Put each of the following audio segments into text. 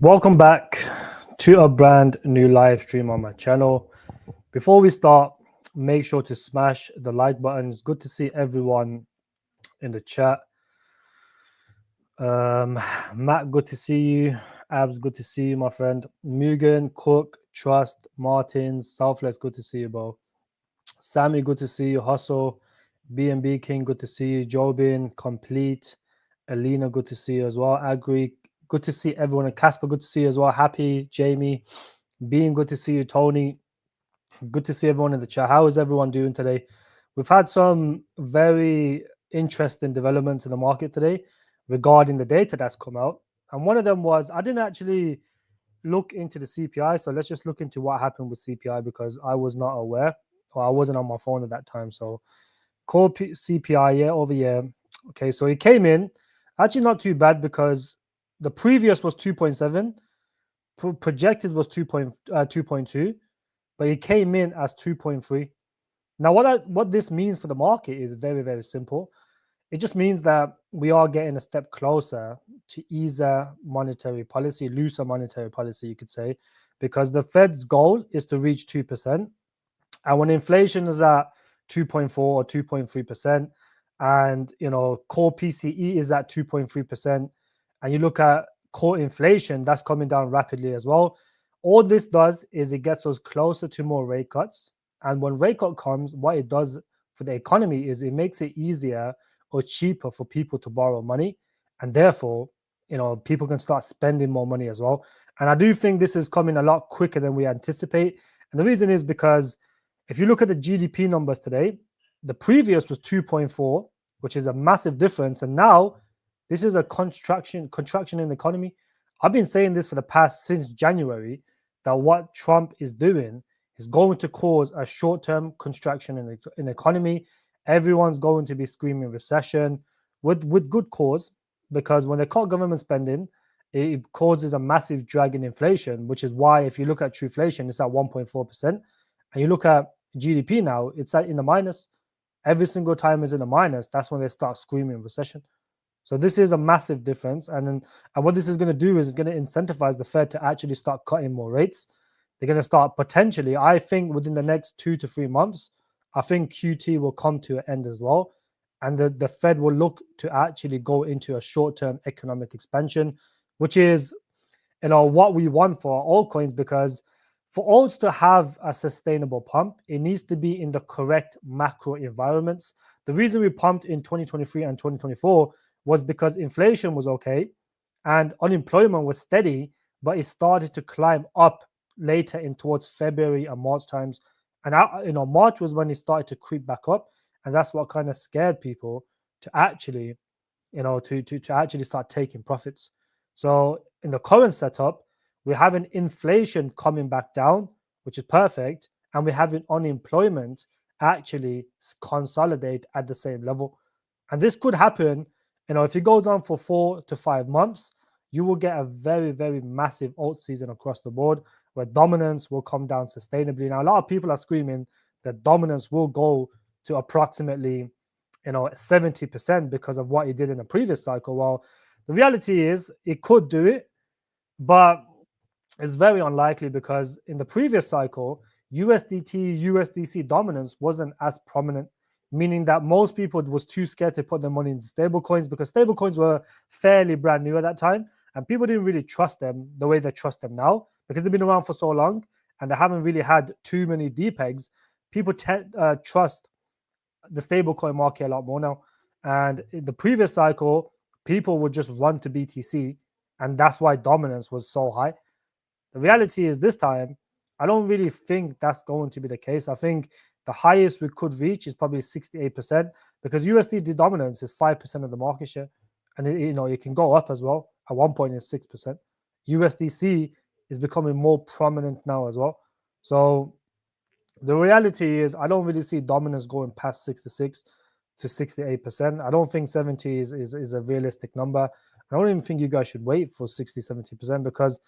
Welcome back to a brand new live stream on my channel. Before we start, make sure to smash the like button. It's good to see everyone in the chat. Matt, good to see you. Abs, good to see you, my friend. Mugen, Cook, Trust, Martins, Southlex, good to see you, bro. Sammy, good to see you. Hustle, BNB King, good to see you. Jobin, Complete, Alina, good to see you as well. Agri, good to see everyone. And Casper, good to see you as well. Happy, Jamie, Being, good to see you. Tony, good to see everyone in the chat. How is everyone doing today? We've had some very interesting developments in the market today regarding the data that's come out. And one of them was, I didn't actually look into the CPI. So let's just look into what happened with CPI because I was not aware or I wasn't on my phone at that time. So core CPI year over year. Okay, so it came in actually not too bad because the previous was 2.7, projected was 2.2, but it came in as 2.3. Now, what this means for the market is very, very simple. It just means that we are getting a step closer to easier monetary policy, looser monetary policy, you could say, because the Fed's goal is to reach 2%. And when inflation is at 2.4 or 2.3%, and core PCE is at 2.3%, and you look at core inflation, that's coming down rapidly as well. All this does is it gets us closer to more rate cuts. And when rate cut comes, what it does for the economy is it makes it easier or cheaper for people to borrow money. And therefore, people can start spending more money as well. And I do think this is coming a lot quicker than we anticipate. And the reason is because if you look at the GDP numbers today, the previous was 2.4, which is a massive difference. And now this is a contraction in the economy. I've been saying this for the past since January, that what Trump is doing is going to cause a short-term contraction in the economy. Everyone's going to be screaming recession with good cause, because when they cut government spending, it causes a massive drag in inflation, which is why if you look at trueflation, it's at 1.4%. And you look at GDP now, it's in the minus. Every single time it's in the minus, that's when they start screaming recession. So this is a massive difference. And what this is going to do is it's going to incentivize the Fed to actually start cutting more rates. They're going to start potentially, I think within the next 2 to 3 months, I think QT will come to an end as well. And the Fed will look to actually go into a short-term economic expansion, which is, what we want for altcoins, because for alts to have a sustainable pump, it needs to be in the correct macro environments. The reason we pumped in 2023 and 2024 was because inflation was okay and unemployment was steady, but it started to climb up later in towards February and March times. And March was when it started to creep back up, and that's what kind of scared people to actually, to actually start taking profits. So in the current setup, we're having inflation coming back down, which is perfect, and we're having unemployment actually consolidate at the same level. And this could happen, if it goes on for 4 to 5 months, you will get a very, very massive alt season across the board where dominance will come down sustainably. Now, a lot of people are screaming that dominance will go to approximately 70% because of what it did in the previous cycle. Well, the reality is it could do it, but it's very unlikely because in the previous cycle, USDT, USDC dominance wasn't as prominent, meaning that most people was too scared to put their money into stablecoins because stablecoins were fairly brand new at that time, and people didn't really trust them the way they trust them now because they've been around for so long and they haven't really had too many DPEGs. People trust the stablecoin market a lot more now. And in the previous cycle, people would just run to BTC, and that's why dominance was so high. The reality is this time, I don't really think that's going to be the case. I think the highest we could reach is probably 68% because USD dominance is 5% of the market share. And it can go up as well. At one point, it's 6%. USDC is becoming more prominent now as well. So the reality is I don't really see dominance going past 66 to 68%. I don't think 70 is a realistic number. I don't even think you guys should wait for 60, 70% because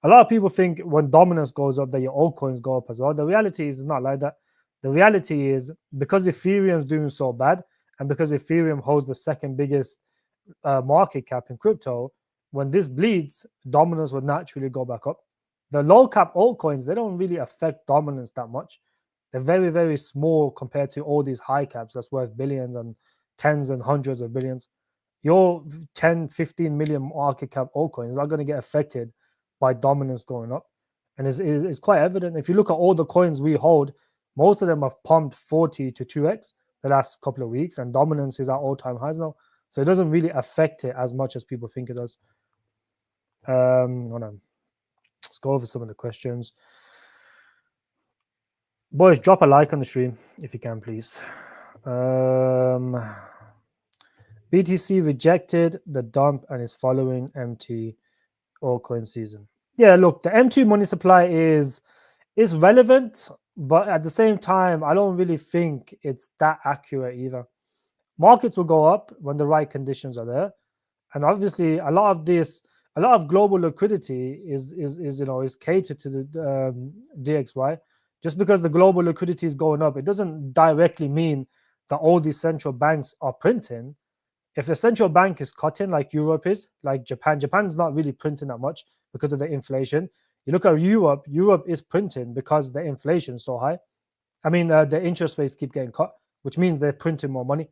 a lot of people think when dominance goes up that your altcoins go up as well. The reality is it's not like that. The reality is because Ethereum is doing so bad and because Ethereum holds the second biggest market cap in crypto, when this bleeds, dominance would naturally go back up. The low cap altcoins, they don't really affect dominance that much. They're very, very small compared to all these high caps that's worth billions and tens and hundreds of billions. Your 10, 15 million market cap altcoins are going to get affected by dominance going up. And it's quite evident. If you look at all the coins we hold, most of them have pumped 40 to 2x the last couple of weeks, and dominance is at all-time highs now. So it doesn't really affect it as much as people think it does. Hold on. Let's go over some of the questions. Boys, drop a like on the stream if you can, please. BTC rejected the dump and is following MT altcoin season. Yeah, look, the M2 money supply is relevant, but at the same time, I don't really think it's that accurate either. Markets will go up when the right conditions are there, and obviously, a lot of global liquidity is catered to the DXY. Just because the global liquidity is going up, it doesn't directly mean that all these central banks are printing. If the central bank is cutting, like Europe is, like Japan's not really printing that much because of the inflation. You look at Europe is printing because the inflation is so high. I mean, the interest rates keep getting cut, which means they're printing more money.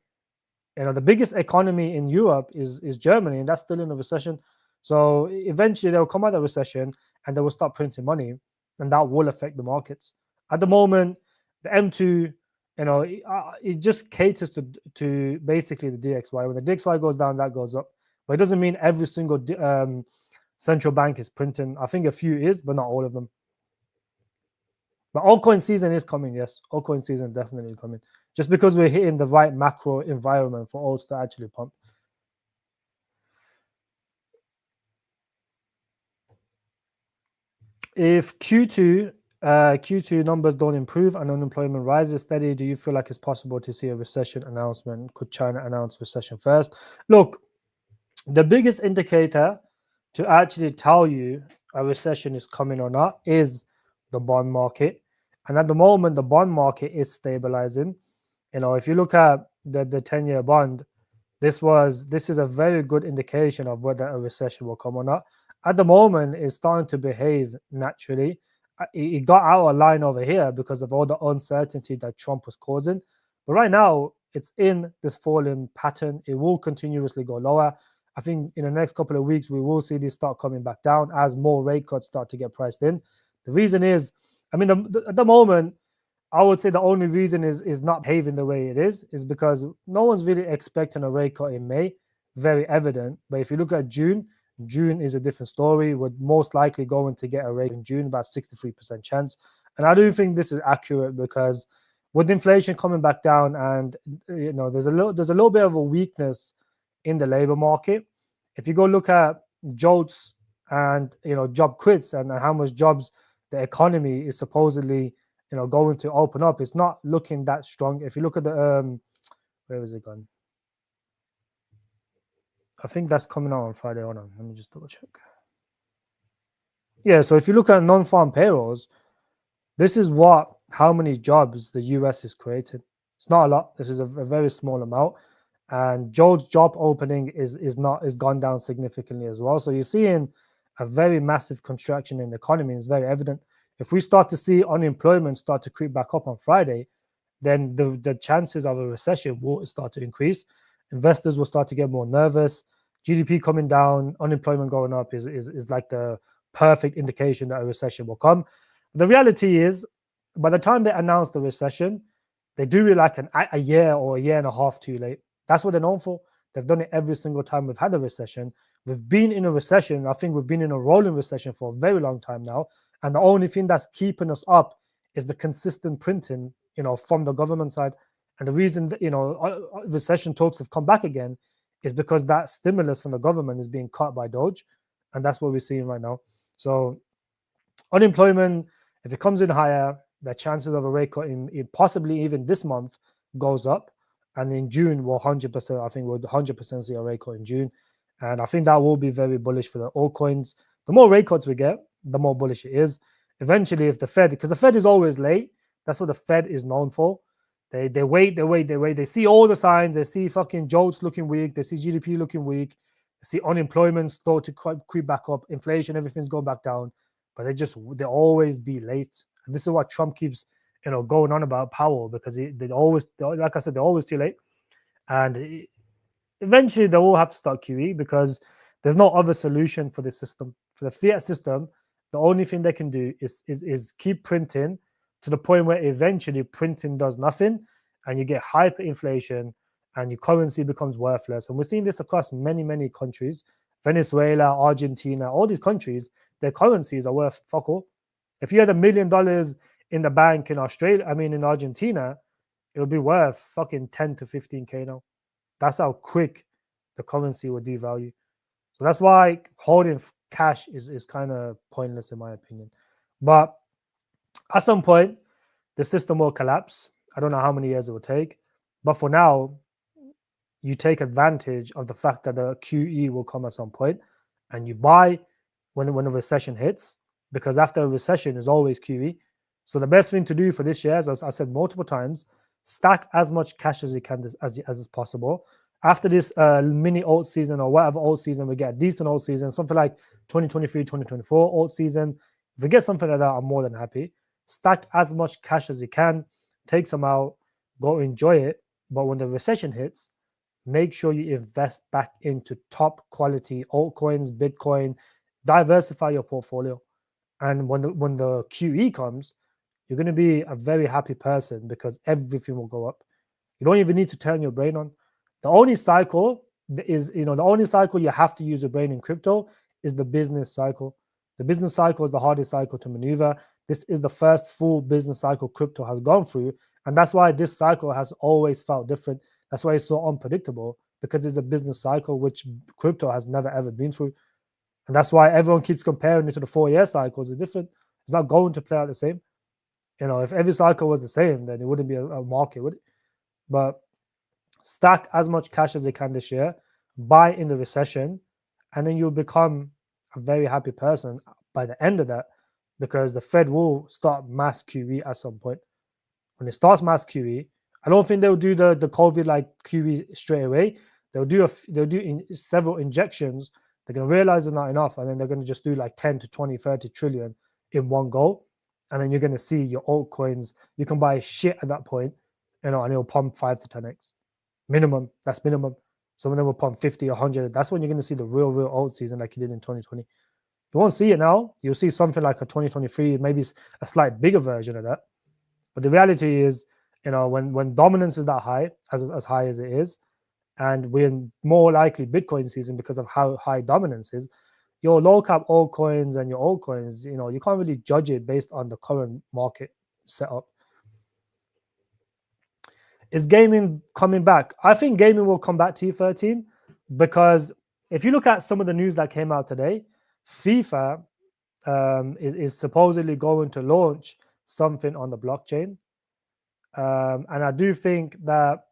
The biggest economy in Europe is Germany, and that's still in a recession. So eventually they'll come out of the recession and they will start printing money, and that will affect the markets. At the moment, the M2, it just caters to basically the DXY. When the DXY goes down, that goes up. But it doesn't mean every single central bank is printing. I think a few is, but not all of them. But altcoin season is coming, yes. Altcoin season definitely coming. Just because we're hitting the right macro environment for alts to actually pump. If Q2 numbers don't improve and unemployment rises steady, do you feel like it's possible to see a recession announcement? Could China announce recession first? Look, the biggest indicator to actually tell you a recession is coming or not is the bond market. And at the moment, the bond market is stabilizing. If you look at the 10-year bond, this is a very good indication of whether a recession will come or not. At the moment, it's starting to behave naturally. It got out of line over here because of all the uncertainty that Trump was causing. But right now, it's in this falling pattern. It will continuously go lower. I think in the next couple of weeks, we will see this start coming back down as more rate cuts start to get priced in. The reason is, at the moment, I would say the only reason is not behaving the way it is because no one's really expecting a rate cut in May. Very evident. But if you look at June is a different story. We're most likely going to get a rate in June, about 63% chance. And I do think this is accurate because with inflation coming back down and there's a little bit of a weakness in the labor market. If you go look at jolts and job quits and how much jobs the economy is supposedly going to open up, it's not looking that strong. If you look at the where was it gone? I think that's coming out on Friday. Hold on, let me just double check. Yeah, so if you look at non-farm payrolls, this is how many jobs the US is created. It's not a lot. This is a very small amount. And Joe's job opening is gone down significantly as well. So you're seeing a very massive contraction in the economy. It's very evident. If we start to see unemployment start to creep back up on Friday, then the chances of a recession will start to increase. Investors will start to get more nervous. GDP coming down, unemployment going up is like the perfect indication that a recession will come. The reality is, by the time they announce the recession, they do it like a year or a year and a half too late. That's what they're known for. They've done it every single time we've had a recession. We've been in a recession. I think we've been in a rolling recession for a very long time now. And the only thing that's keeping us up is the consistent printing, from the government side. And the reason that, recession talks have come back again is because that stimulus from the government is being cut by Doge. And that's what we're seeing right now. So unemployment, if it comes in higher, the chances of a rate cut in possibly even this month goes up. And in June, we'll 100%, I think we'll 100% see a rate cut in June. And I think that will be very bullish for the altcoins. The more rate cuts we get, the more bullish it is. Eventually, if the Fed, because the Fed is always late, that's what the Fed is known for. They wait. They see all the signs. They see fucking jolts looking weak. They see GDP looking weak. See unemployment start to creep back up, inflation, everything's going back down, but they always be late. And this is what Trump keeps going on about Powell, because they always, like I said, they're always too late, and eventually they will have to start QE, because there's no other solution for this system. For the fiat system, the only thing they can do is keep printing to the point where eventually printing does nothing, and you get hyperinflation, and your currency becomes worthless. And we're seeing this across many countries. Venezuela, Argentina, all these countries, their currencies are worth fuck all. If you had $1 million in the bank in in Argentina, it would be worth fucking 10 to 15K now. That's how quick the currency will devalue. So that's why holding cash is kind of pointless, in my opinion. But at some point, the system will collapse. I don't know how many years it will take. But for now, you take advantage of the fact that the QE will come at some point, and you buy when a recession hits, because after a recession is always QE. So the best thing to do for this year, as I said multiple times, stack as much cash as you can as is possible. After this mini alt season or whatever alt season, we get a decent alt season, something like 2023, 2024 alt season. If we get something like that, I'm more than happy. Stack as much cash as you can, take some out, go enjoy it. But when the recession hits, make sure you invest back into top quality altcoins, Bitcoin, diversify your portfolio. And when the QE comes, you're going to be a very happy person, because everything will go up. You don't even need to turn your brain on. The only cycle you have to use your brain in crypto is the business cycle. The business cycle is the hardest cycle to maneuver. This is the first full business cycle crypto has gone through. And that's why this cycle has always felt different. That's why it's so unpredictable, because it's a business cycle which crypto has never ever been through. And that's why everyone keeps comparing it to the 4-year cycles. It's different. It's not going to play out the same. If every cycle was the same, then it wouldn't be a market, would it? But stack as much cash as you can this year, buy in the recession, and then you'll become a very happy person by the end of that, because the Fed will start mass QE at some point. When it starts mass QE, I don't think they'll do the COVID like QE straight away. They'll do several injections. They're going to realize it's not enough, and then they're going to just do like 10 to 20, 30 trillion in one go. And then you're going to see your altcoins. You can buy shit at that point, and it'll pump 5 to 10x. Minimum. That's minimum. Some of them will pump 50, 100. That's when you're going to see the real alt season like you did in 2020. You won't see it now. You'll see something like a 2023, maybe a slight bigger version of that. But the reality is, when dominance is that high, as high as it is, and we're more likely Bitcoin season because of how high dominance is, your low cap altcoins and your altcoins, you can't really judge it based on the current market setup. Is gaming coming back? I think gaming will come back T13, because if you look at some of the news that came out today, FIFA is supposedly going to launch something on the blockchain. And I do think that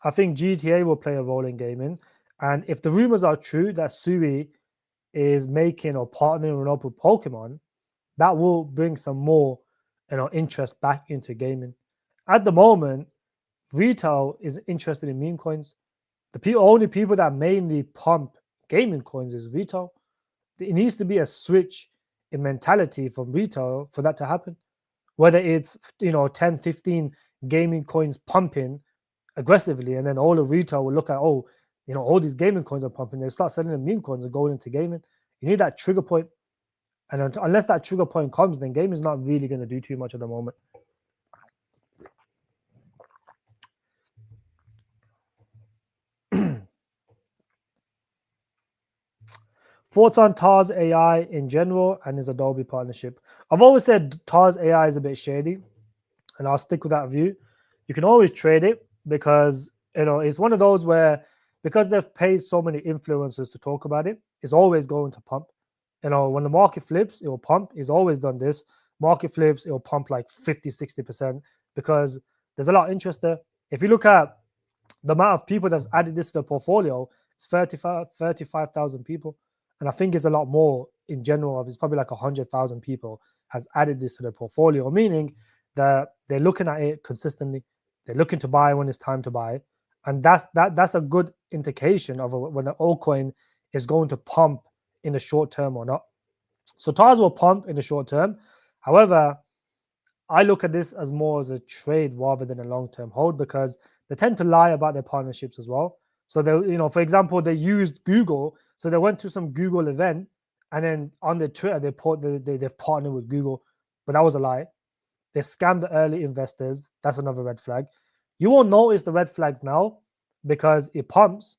GTA will play a role in gaming. And if the rumors are true that Sui is making or partnering up with Pokemon, that will bring some more interest back into gaming. At the moment, retail is interested in meme coins. The only people that mainly pump gaming coins is retail. It needs to be a switch in mentality from retail for that to happen. Whether it's 10, 15 gaming coins pumping aggressively, and then all the retail will look at, all these gaming coins are pumping. They start selling the meme coins and going into gaming. You need that trigger point. And unless that trigger point comes, then gaming is not really going to do too much at the moment. Thoughts on TARS AI in general and his Adobe partnership? I've always said TARS AI is a bit shady, and I'll stick with that view. You can always trade it, because it's one of those where, because they've paid so many influencers to talk about it, it's always going to pump. When the market flips, it will pump. It's always done this. Market flips, it will pump like 50, 60%, because there's a lot of interest there. If you look at the amount of people that's added this to the portfolio, it's 35,000 people. And I think it's a lot more in general. It's probably like 100,000 people has added this to their portfolio, meaning that they're looking at it consistently. They're looking to buy when it's time to buy. and that's a good indication of when an altcoin is going to pump in the short term or not. So TARS will pump in the short term. However, I look at this as more as a trade rather than a long-term hold, because they tend to lie about their partnerships as well. So they, for example, they used Google, so they went to some Google event, and then on their Twitter they've partnered with Google, but that was a lie. They scammed the early investors. That's another red flag. You won't notice the red flags now because it pumps,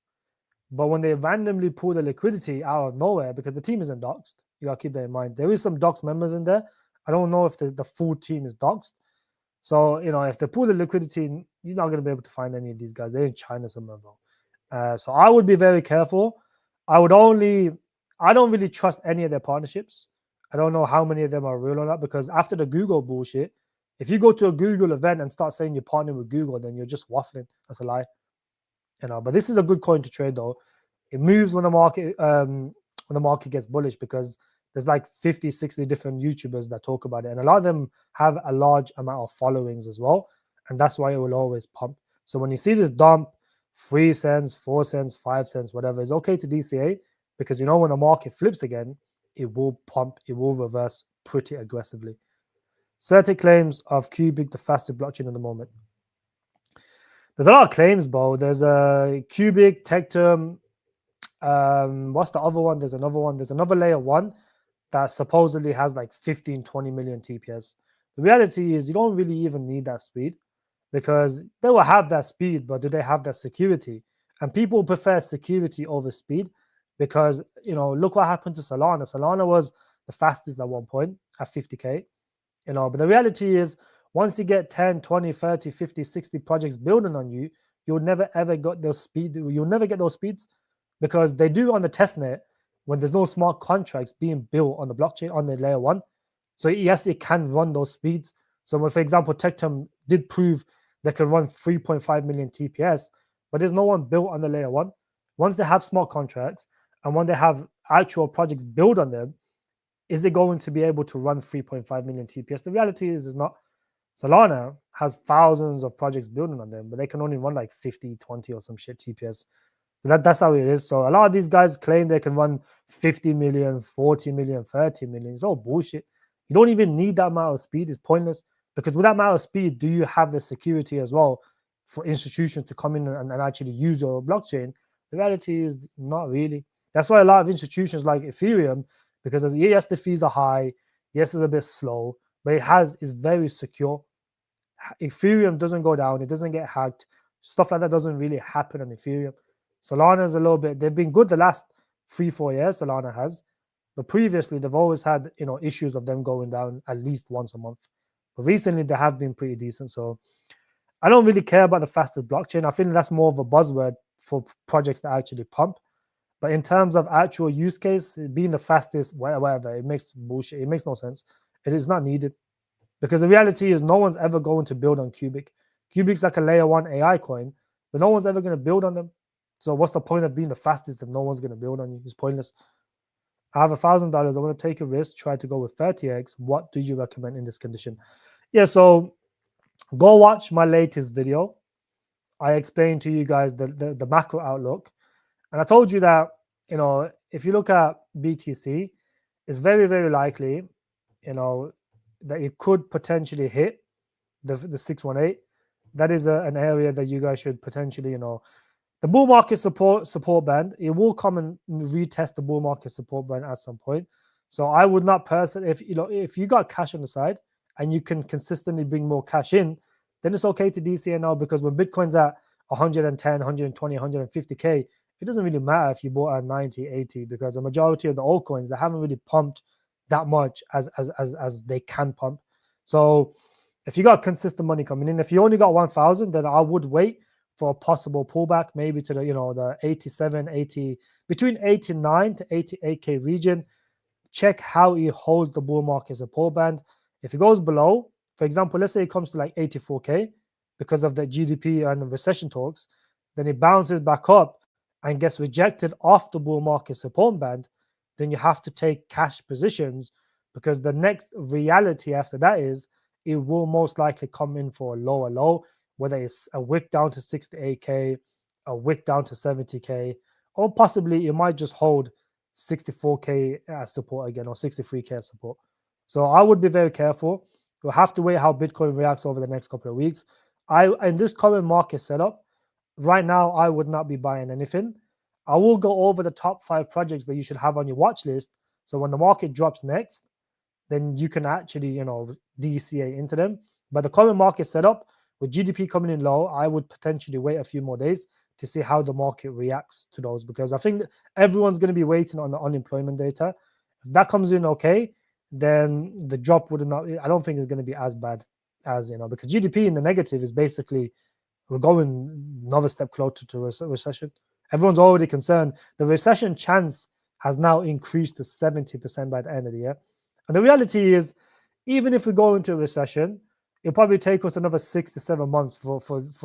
but when they randomly pull the liquidity out of nowhere, because the team isn't doxed, you gotta keep that in mind. There is some doxed members in there. I don't know if the full team is doxed. So, if they pull the liquidity, you're not going to be able to find any of these guys. They're in China somewhere, bro. So I would be very careful. I don't really trust any of their partnerships. I don't know how many of them are real or not, because after the Google bullshit, if you go to a Google event and start saying you're partnering with Google, then you're just waffling. That's a lie. But this is a good coin to trade, though. It moves when the market gets bullish, because there's like 50, 60 different YouTubers that talk about it, and a lot of them have a large amount of followings as well, and that's why it will always pump. So when you see this dump, 3 cents, 4 cents, 5 cents, whatever, it's okay to DCA, because when the market flips again, it will pump, it will reverse pretty aggressively. Certain claims of Cubic, the fastest blockchain at the moment. There's a lot of claims, bro. There's a Cubic, Tectum. What's the other one? There's another one. There's another layer 1 that supposedly has like 15, 20 million TPS. The reality is you don't really even need that speed, because they will have that speed, but do they have that security? And people prefer security over speed, because, look what happened to Solana. Solana was the fastest at one point at 50K, but the reality is, once you get 10, 20, 30, 50, 60 projects building on you, you'll never ever get those speed. You'll never get those speeds, because they do on the testnet when there's no smart contracts being built on the blockchain on the layer 1. So yes, it can run those speeds. So when, for example, Tectum did prove they can run 3.5 million TPS, but there's no one built on the layer 1. Once they have smart contracts and when they have actual projects built on them, is it going to be able to run 3.5 million TPS? The reality is not. Solana has thousands of projects building on them, but they can only run like 50, 20 or some shit TPS. That's how it is. So a lot of these guys claim they can run 50 million, 40 million, 30 million. It's all bullshit. You don't even need that amount of speed. It's pointless, because with that amount of speed, do you have the security as well for institutions to come in and actually use your blockchain? The reality is not really. That's why a lot of institutions like Ethereum, because yes, the fees are high, yes, it's a bit slow, but it's very secure. Ethereum doesn't go down, it doesn't get hacked. Stuff like that doesn't really happen on Ethereum. Solana is a little bit, they've been good the last 3-4 years, Solana has, but previously they've always had issues of them going down at least once a month. But recently they have been pretty decent. So I don't really care about the fastest blockchain. I feel that's more of a buzzword for projects that actually pump. But in terms of actual use case, being the fastest, whatever, it makes bullshit. It makes no sense. It is not needed, because the reality is no one's ever going to build on Cubic. Cubic's like a layer 1 AI coin, but no one's ever going to build on them. So what's the point of being the fastest if no one's going to build on you? It's pointless. I have $1,000. I want to take a risk, try to go with 30x. What do you recommend in this condition? Yeah, so go watch my latest video. I explained to you guys the macro outlook. And I told you that, if you look at BTC, it's very, very likely, that it could potentially hit the 618. That is an area that you guys should potentially, the bull market support band. It will come and retest the bull market support band at some point. So I would not personally, if you got cash on the side and you can consistently bring more cash in, then it's okay to DCA now, because when Bitcoin's at 110, 120, 150K, it doesn't really matter if you bought at 90, 80, because the majority of the altcoins, they haven't really pumped that much as they can pump. So if you got consistent money coming in, if you only got 1,000, then I would wait for a possible pullback, maybe to the 87, 80, between 89 to 88K region. Check how it holds the bull market support band. If it goes below, for example, let's say it comes to like 84K because of the GDP and the recession talks, then it bounces back up and gets rejected off the bull market support band, then you have to take cash positions, because the next reality after that is it will most likely come in for a lower low, whether it's a wick down to 68K a wick down to 70k, or possibly it might just hold 64k as support again, or 63k as support. So I would be very careful. We'll have to wait how Bitcoin reacts over the next couple of weeks. In this current market setup, right now, I would not be buying anything. I will go over the top 5 projects that you should have on your watch list. So when the market drops next, then you can actually, DCA into them. But the current market setup, with GDP coming in low, I would potentially wait a few more days to see how the market reacts to those, because I think everyone's going to be waiting on the unemployment data. If that comes in okay, then the drop would not. I don't think it's going to be as bad as, because GDP in the negative is basically, we're going another step closer to recession. Everyone's already concerned. The recession chance has now increased to 70% by the end of the year. And the reality is, even if we go into a recession, it'll probably take us another 6 to 7 months for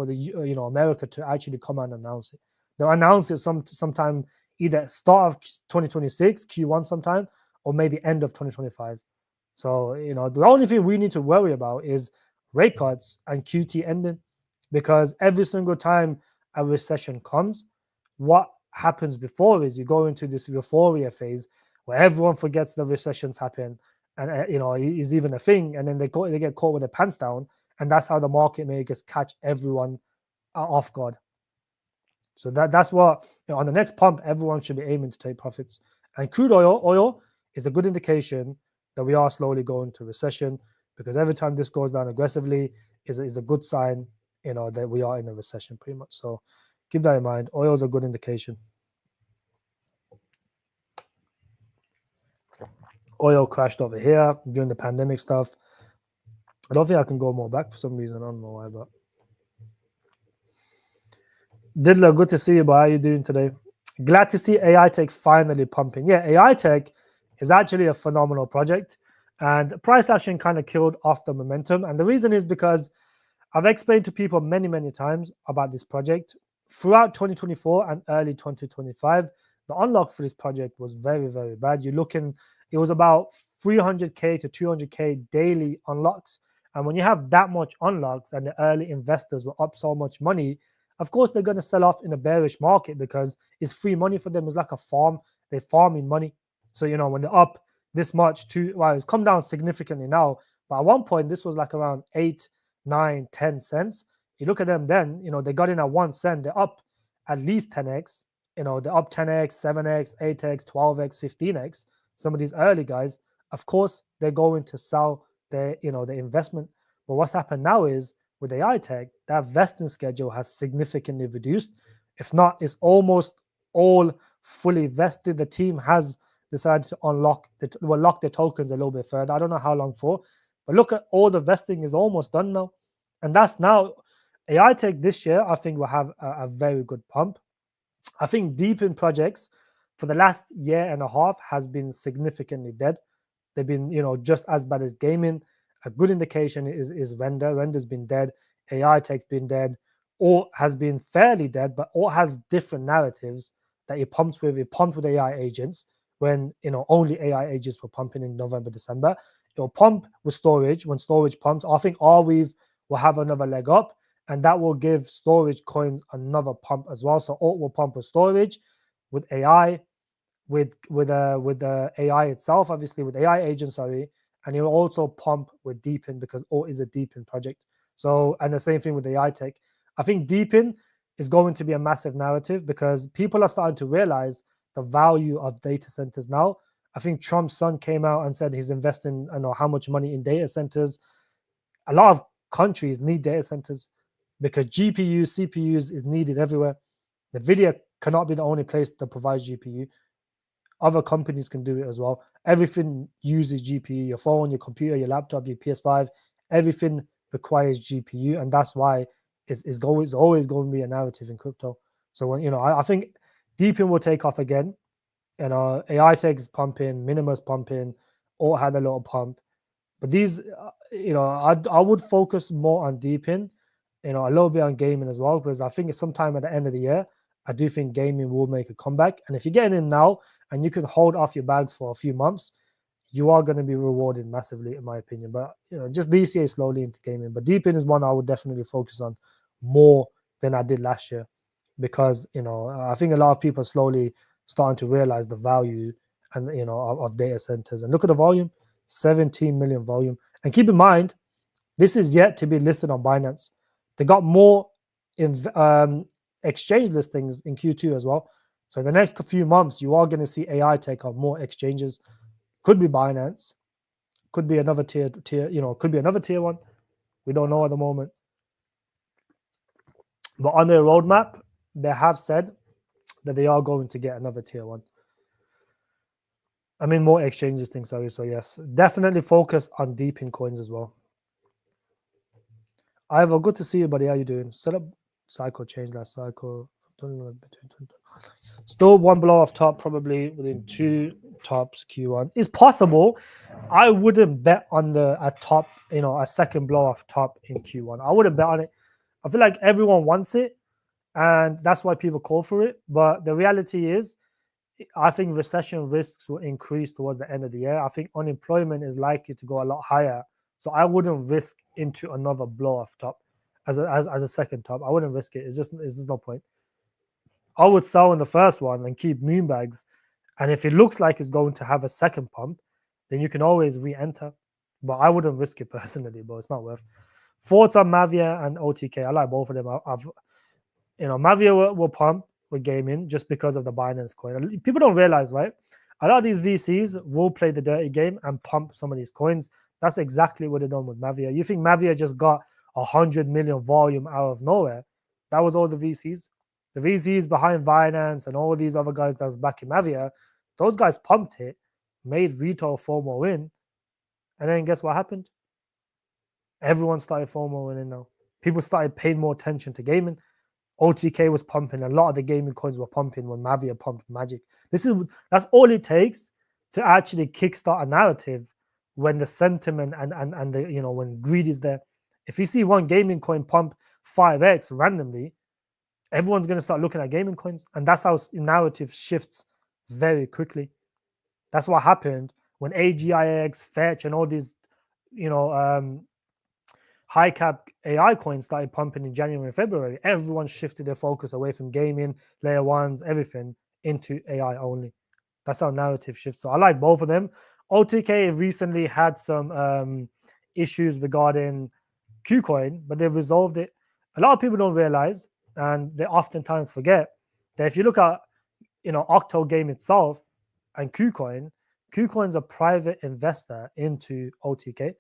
the America to actually come and announce it. They'll announce it sometime either start of 2026, Q1 sometime, or maybe end of 2025. So the only thing we need to worry about is rate cuts and QT ending, because every single time a recession comes, what happens before is you go into this euphoria phase where everyone forgets the recessions happen, and is even a thing, and then they get caught with their pants down, and that's how the market makers catch everyone off guard. So that's what, on the next pump, everyone should be aiming to take profits. And crude oil is a good indication that we are slowly going to recession, because every time this goes down aggressively is a good sign, that we are in a recession pretty much. So keep that in mind. Oil is a good indication. Oil crashed over here during the pandemic stuff. I don't think I can go more back for some reason. I don't know why, but Diddler, good to see you, but how are you doing today? Glad to see AITECH finally pumping. Yeah, AITECH is actually a phenomenal project, and price action kind of killed off the momentum. And the reason is because I've explained to people many, many times about this project. Throughout 2024 and early 2025, the unlock for this project was very, very bad. It was about 300K to 200K daily unlocks. And when you have that much unlocks and the early investors were up so much money, of course, they're going to sell off in a bearish market, because it's free money for them. It's like a farm. They're farming money. So, when they're up this much, it's come down significantly now. But at one point, this was like around 8, 9, 10 cents. You look at them then, they got in at 1 cent. They're up at least 10x. They're up 10x, 7x, 8x, 12x, 15x. Some of these early guys, of course, they're going to sell their investment. But what's happened now is, with AITECH, that vesting schedule has significantly reduced. If not, it's almost all fully vested. The team has decided to lock their tokens a little bit further. I don't know how long for, but look at all the vesting is almost done now. And that's now AITECH this year, I think, will have a very good pump. I think DEPIN projects for the last year and a half has been significantly dead. They've been, just as bad as gaming. A good indication is Render. Render's been dead. AITECH's been dead. Alt has been fairly dead, but Alt has different narratives that it pumps with. It pumped with AI agents when, only AI agents were pumping in November, December. It'll pump with storage. When storage pumps, I think Arweave will have another leg up, and that will give storage coins another pump as well. So Alt will pump with storage, with AI, with the AI itself, obviously with AI agents, and it will also pump with DEPIN, because Alt is a DEPIN project. So, and the same thing with AITECH. I think DEPIN is going to be a massive narrative, because people are starting to realize the value of data centers now. I think Trump's son came out and said he's investing, how much money in data centers. A lot of countries need data centers because GPUs, CPUs is needed everywhere. NVIDIA cannot be the only place that provides GPU. Other companies can do it as well. Everything uses GPU. Your phone, your computer, your laptop, your PS5, everything requires GPU, and that's why it's always going to be a narrative in crypto. So when I think DEPIN will take off again. AITECH is pumping, Minima's pumping, all had a little pump. But these, I would focus more on DEPIN, a little bit on gaming as well, because I think it's sometime at the end of the year, I do think gaming will make a comeback. And if you're getting in now and you can hold off your bags for a few months, you are going to be rewarded massively, in my opinion. But just DCA slowly into gaming. But DEPIN is one I would definitely focus on more than I did last year. because I think a lot of people are slowly starting to realize the value and of data centers. And look at the volume, 17 million volume. And keep in mind, this is yet to be listed on Binance. They got more exchange listings in Q2 as well. So in the next few months, you are going to see AITECH on more exchanges. Could be Binance, could be another tier, could be another tier one. We don't know at the moment. But on their roadmap, they have said that they are going to get another tier one. I mean, more exchanges things, sorry. So yes, definitely focus on DEPIN coins as well. Ivor, good to see you, buddy. How you doing? Set up cycle, change that cycle. Still one blow off top, probably within two tops Q1. It's possible. I wouldn't bet on a top, a second blow off top in Q1. I wouldn't bet on it. I feel like everyone wants it, and that's why people call for it. But the reality is, I think recession risks will increase towards the end of the year. I think unemployment is likely to go a lot higher. So I wouldn't risk into another blow off top as a second top. I wouldn't risk it. It's just no point. I would sell in the first one and keep moonbags. And if it looks like it's going to have a second pump, then you can always re-enter. But I wouldn't risk it personally, but it's not worth. Thoughts on Mavia and OTK. I like both of them. Mavia will pump with gaming just because of the Binance coin. People don't realize, right? A lot of these VCs will play the dirty game and pump some of these coins. That's exactly what they're done with Mavia. You think Mavia just got 100 million volume out of nowhere? That was all the VCs. The VCs behind Binance and all these other guys that was backing Mavia, those guys pumped it, made retail FOMO in, and then guess what happened? Everyone started FOMO in now. People started paying more attention to gaming. OTK was pumping. A lot of the gaming coins were pumping when Mavia pumped Magic. That's all it takes to actually kickstart a narrative when the sentiment and the when greed is there. If you see one gaming coin pump 5x randomly, everyone's going to start looking at gaming coins, and that's how narrative shifts very quickly. That's what happened when AGIX, Fetch, and all these high cap AI coins started pumping in January and February. Everyone shifted their focus away from gaming, layer ones, everything into AI only. That's how narrative shifts. So I like both of them. OTK recently had some issues regarding kucoin, but they've resolved it. A lot of people don't realize, and they oftentimes forget, that if you look at Octo Game itself and kucoin's a private investor into OTK.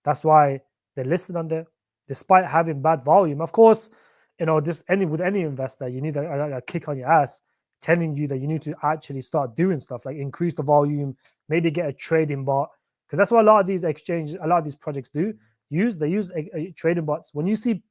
That's why they're listed on there, despite having bad volume. Of course, with any investor, you need a kick on your ass telling you that you need to actually start doing stuff like increase the volume, maybe get a trading bot, because that's what a lot of these projects do. They use trading bots. When you see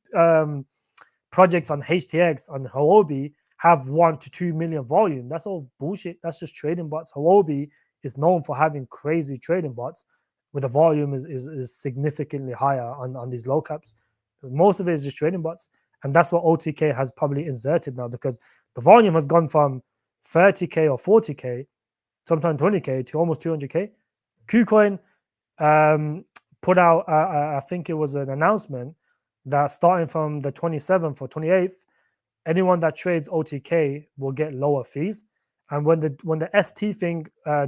projects on HTX, on Huobi, have 1 to 2 million volume, that's all bullshit. That's just trading bots. Huobi is known for having crazy trading bots, where the volume is significantly higher on these low caps. Most of it is just trading bots. And that's what OTK has probably inserted now, because the volume has gone from 30K or 40K, sometimes 20K, to almost 200K. KuCoin put out, I think it was an announcement that starting from the 27th or 28th, anyone that trades OTK will get lower fees. And when the ST thing, I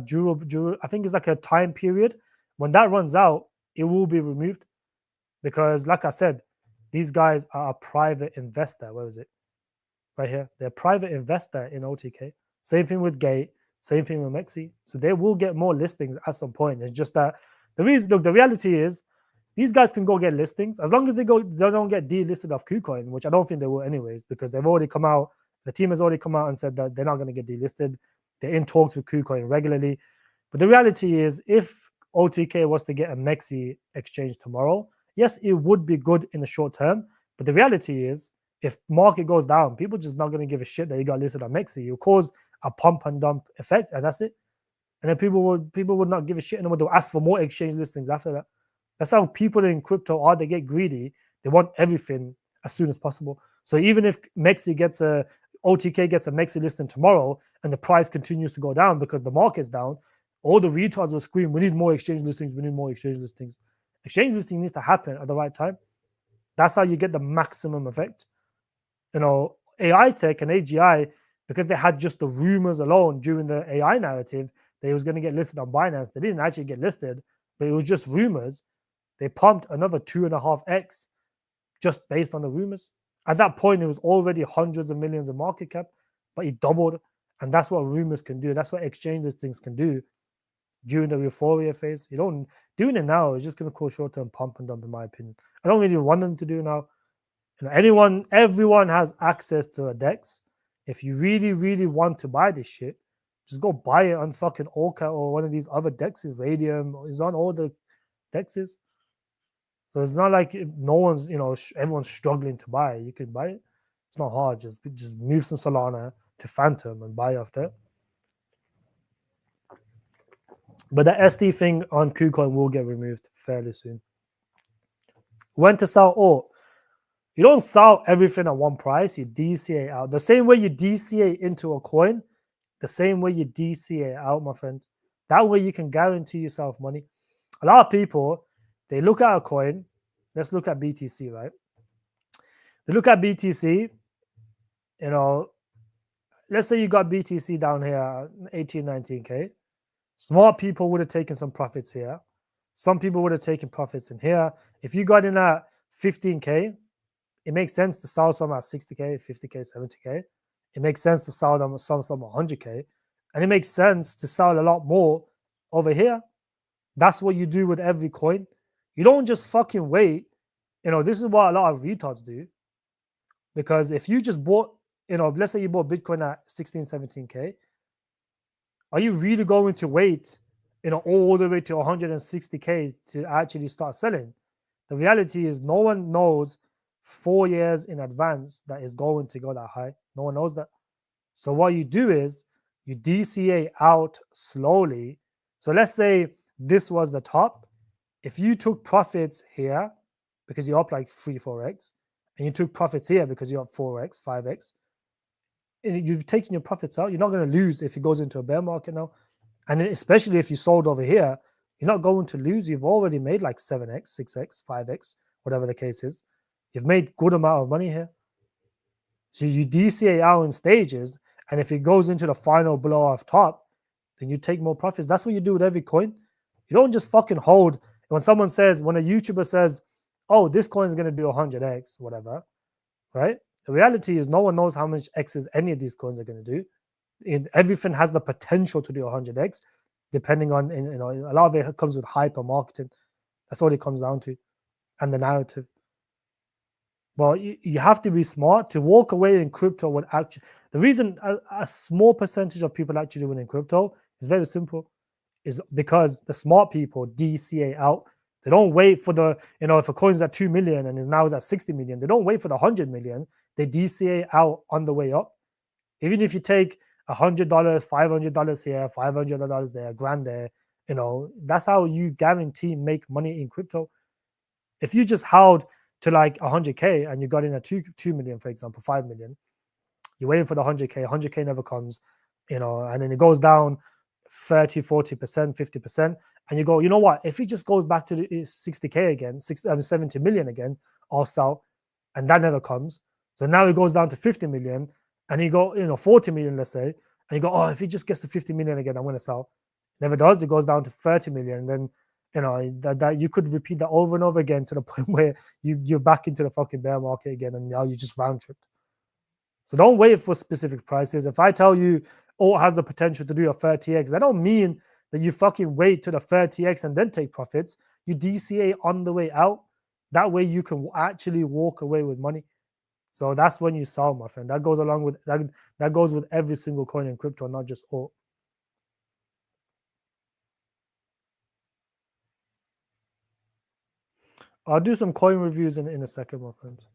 think it's like a time period, when that runs out, it will be removed, because, like I said, these guys are a private investor. Where is it? Right here. They're a private investor in OTK. Same thing with Gate. Same thing with Mexi. So they will get more listings at some point. It's just that the reality is, these guys can go get listings as long as they don't get delisted off KuCoin, which I don't think they will anyways, because they've already come out. The team has already come out and said that they're not going to get delisted. They're in talks with KuCoin regularly. But the reality is, if OTK was to get a Mexi exchange tomorrow, yes, it would be good in the short term. But the reality is, if market goes down, people just not going to give a shit that you got listed on Mexi. You'll cause a pump and dump effect, and that's it. And then people would not give a shit anymore. They'll ask for more exchange listings after that. That's how people in crypto are. They get greedy. They want everything as soon as possible. So even if OTK gets a Mexi listing tomorrow, and the price continues to go down because the market's down, all the retards will scream, "We need more exchange listings. We need more exchange listings." Exchange listing needs to happen at the right time. That's how you get the maximum effect. AITECH and AGI, because they had just the rumors alone during the AI narrative that it was going to get listed on Binance. They didn't actually get listed, but it was just rumors. They pumped another 2.5x just based on the rumors. At that point, it was already hundreds of millions of market cap, but it doubled. And that's what rumors can do. That's what exchanges things can do during the euphoria phase. You don't doing it now is just going to cause short-term pump and dump, in my opinion. I don't really want them to do it now. You know, everyone has access to a DEX. If you really, really want to buy this shit, just go buy it on fucking Orca or one of these other DEXs. Radium is on all the DEXs. So it's not like no one's, you know, everyone's struggling to buy. You can buy it. It's not hard. Just move some Solana to Phantom and buy off there. But the SD thing on KuCoin will get removed fairly soon. When to sell alt? You don't sell everything at one price. You DCA out. The same way you DCA into a coin, the same way you DCA out, my friend. That way you can guarantee yourself money. A lot of people, they look at a coin. Let's look at BTC, right? They look at BTC, you know, let's say you got BTC down here, 18, 19K. Smart people would have taken some profits here. Some people would have taken profits in here. If you got in at 15K, it makes sense to sell some at 60K, 50K, 70K. It makes sense to sell them some at 100K. And it makes sense to sell a lot more over here. That's what you do with every coin. You don't just fucking wait. You know, this is what a lot of retards do. Because if you just bought, you know, let's say you bought Bitcoin at 16, 17K, are you really going to wait, you know, all the way to 160K to actually start selling? The reality is no one knows 4 years in advance that is going to go that high. No one knows that. So what you do is you DCA out slowly. So let's say this was the top. If you took profits here because you're up like 3-4x, and you took profits here because you're up 4x, 5x, and you've taken your profits out, you're not going to lose if it goes into a bear market now. And especially if you sold over here, you're not going to lose. You've already made like 7x, 6x, 5x, whatever the case is. You've made good amount of money here. So you DCA out in stages, and if it goes into the final blow off top, then you take more profits. That's what you do with every coin. You don't just fucking hold. When someone says, when a YouTuber says, oh, this coin is going to do 100x, whatever, right? The reality is no one knows how much X's any of these coins are going to do. Everything has the potential to do 100x, depending on, you know, a lot of it comes with hyper marketing. That's what it comes down to, and the narrative. But you have to be smart to walk away in crypto. Would actually, the reason a small percentage of people actually win in crypto is very simple, is because the smart people DCA out. They don't wait for the, you know, if a coin's at 2 million and is now at 60 million, they don't wait for the 100 million. They DCA out on the way up. Even if you take $100, $500 here, $500 there, $1,000 there, you know, that's how you guarantee make money in crypto. If you just held to like 100K and you got in at 2 million, for example, 5 million, you're waiting for the 100K never comes, you know, and then it goes down 30, 40%, 50%. And you go, you know what? If it just goes back to the 60K again, 70 million again, I'll sell. And that never comes. So now it goes down to 50 million. And you go, you know, 40 million, let's say. And you go, oh, if it just gets to 50 million again, I'm going to sell. Never does. It goes down to 30 million. And then, you know, that you could repeat that over and over again to the point where you're back into the fucking bear market again. And now you just round tripped. So don't wait for specific prices. If I tell you, oh, it has the potential to do a 30x, that don't mean that you fucking wait to the 30x and then take profits. You DCA on the way out. That way you can actually walk away with money. So that's when you sell, my friend. That goes along with that goes with every single coin in crypto, not just alt. I'll do some coin reviews in a second, my friends.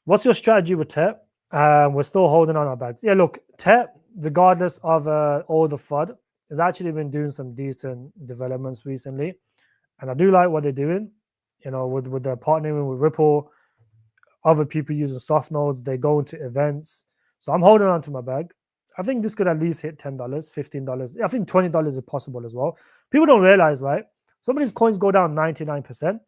What's your strategy with TEP? We're still holding on our bags. Yeah, look, TEP, regardless of all the FUD, has actually been doing some decent developments recently. And I do like what they're doing, you know, with their partnering with Ripple, other people using soft nodes, they go into events. So I'm holding on to my bag. I think this could at least hit $10, $15. I think $20 is possible as well. People don't realize, right? Some of these coins go down 99%,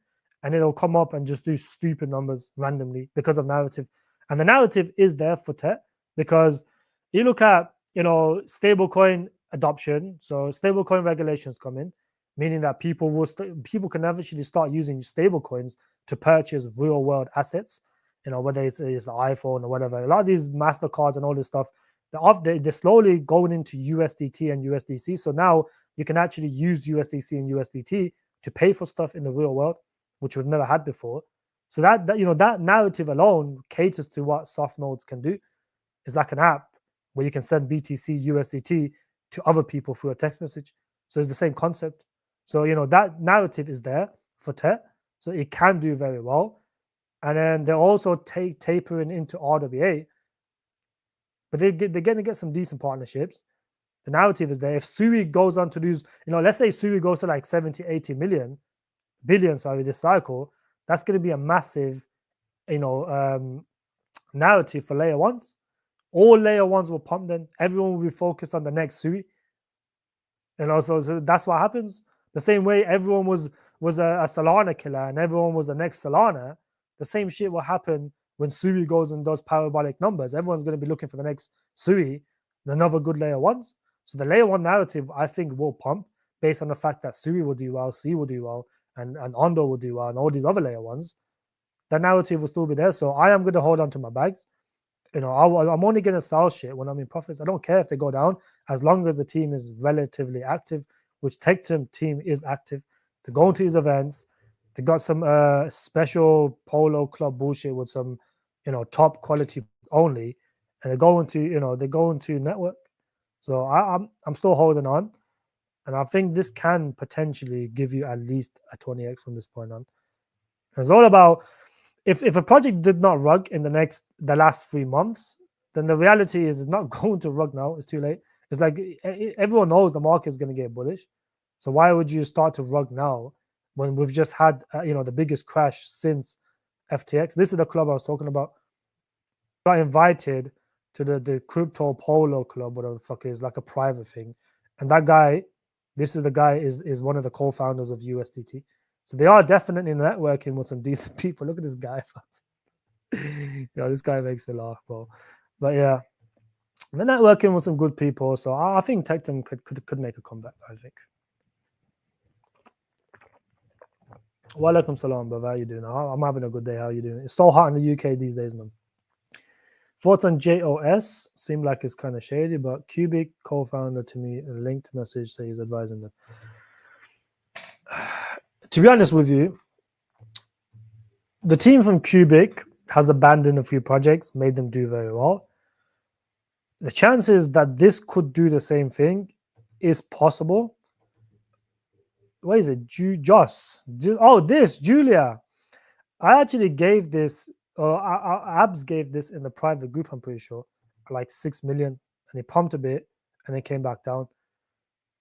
and it'll come up and just do stupid numbers randomly because of narrative. And the narrative is there for tech because you look at, stablecoin adoption. So stablecoin regulations come in, meaning that people can eventually start using stablecoins to purchase real world assets. Whether it's the iPhone or whatever. A lot of these Mastercards and all this stuff, they're slowly going into USDT and USDC. So now you can actually use USDC and USDT to pay for stuff in the real world, which we've never had before. So that narrative alone caters to what soft nodes can do. It's like an app where you can send BTC, USDT to other people through a text message. So it's the same concept. So that narrative is there for tech, so it can do very well. And then they're also tapering into RWA, but they're going to get some decent partnerships. The narrative is there. If Sui goes on to lose, let's say Sui goes to like 70, 80 billion, this cycle, that's going to be a massive, narrative for layer ones. All layer ones will pump then. Everyone will be focused on the next Sui. So that's what happens. The same way everyone was a Solana killer and everyone was the next Solana, the same shit will happen when Sui goes and does parabolic numbers. Everyone's going to be looking for the next Sui, another good layer ones. So the layer one narrative, I think, will pump based on the fact that Sui will do well, C will do well, and Ondo will do well, and all these other layer ones. The narrative will still be there. So I am going to hold on to my bags. I'm only going to sell shit when I'm in profits. I don't care if they go down as long as the team is relatively active, which Tectum team is active. They're going to these events. They got some special polo club bullshit with some, top quality only, and they're going to network. So I'm still holding on, and I think this can potentially give you at least a 20x from this point on. It's all about if a project did not rug in the last 3 months, then the reality is it's not going to rug now. It's too late. It's like everyone knows the market is going to get bullish. So why would you start to rug now when we've just had the biggest crash since FTX? This is the club I was talking about. I got invited to the crypto polo club, whatever the fuck it is, like a private thing. And that guy, this is the guy is one of the co-founders of USDT. So they are definitely networking with some decent people. Look at this guy. This guy makes me laugh, bro. But yeah, they're networking with some good people. So I think Tectum could make a comeback, I think. Walaikum salam, brother. How you doing? I'm having a good day. How you doing? It's so hot in the UK these days, man. Thoughts on JOS? Seemed like it's kind of shady, but Cubic co-founder to me a linked message says he's advising them. To be honest with you, the team from Cubic has abandoned a few projects, made them do very well. The chances that this could do the same thing is possible. What is it? Joss. Julia. I actually gave this, Abs gave this in the private group, I'm pretty sure, like 6 million, and he pumped a bit and it came back down.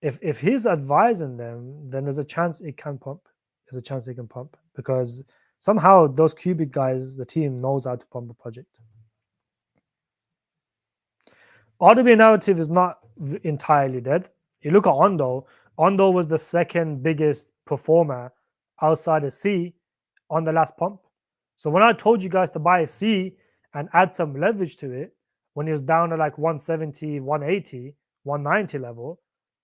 If he's advising them, then there's a chance it can pump. There's a chance it can pump because somehow those Cubic guys, the team knows how to pump a project. RWA narrative is not entirely dead. You look at Ondo. Ondo was the second biggest performer outside of C on the last pump. So when I told you guys to buy a C and add some leverage to it, when it was down to like 170, 180, 190 level,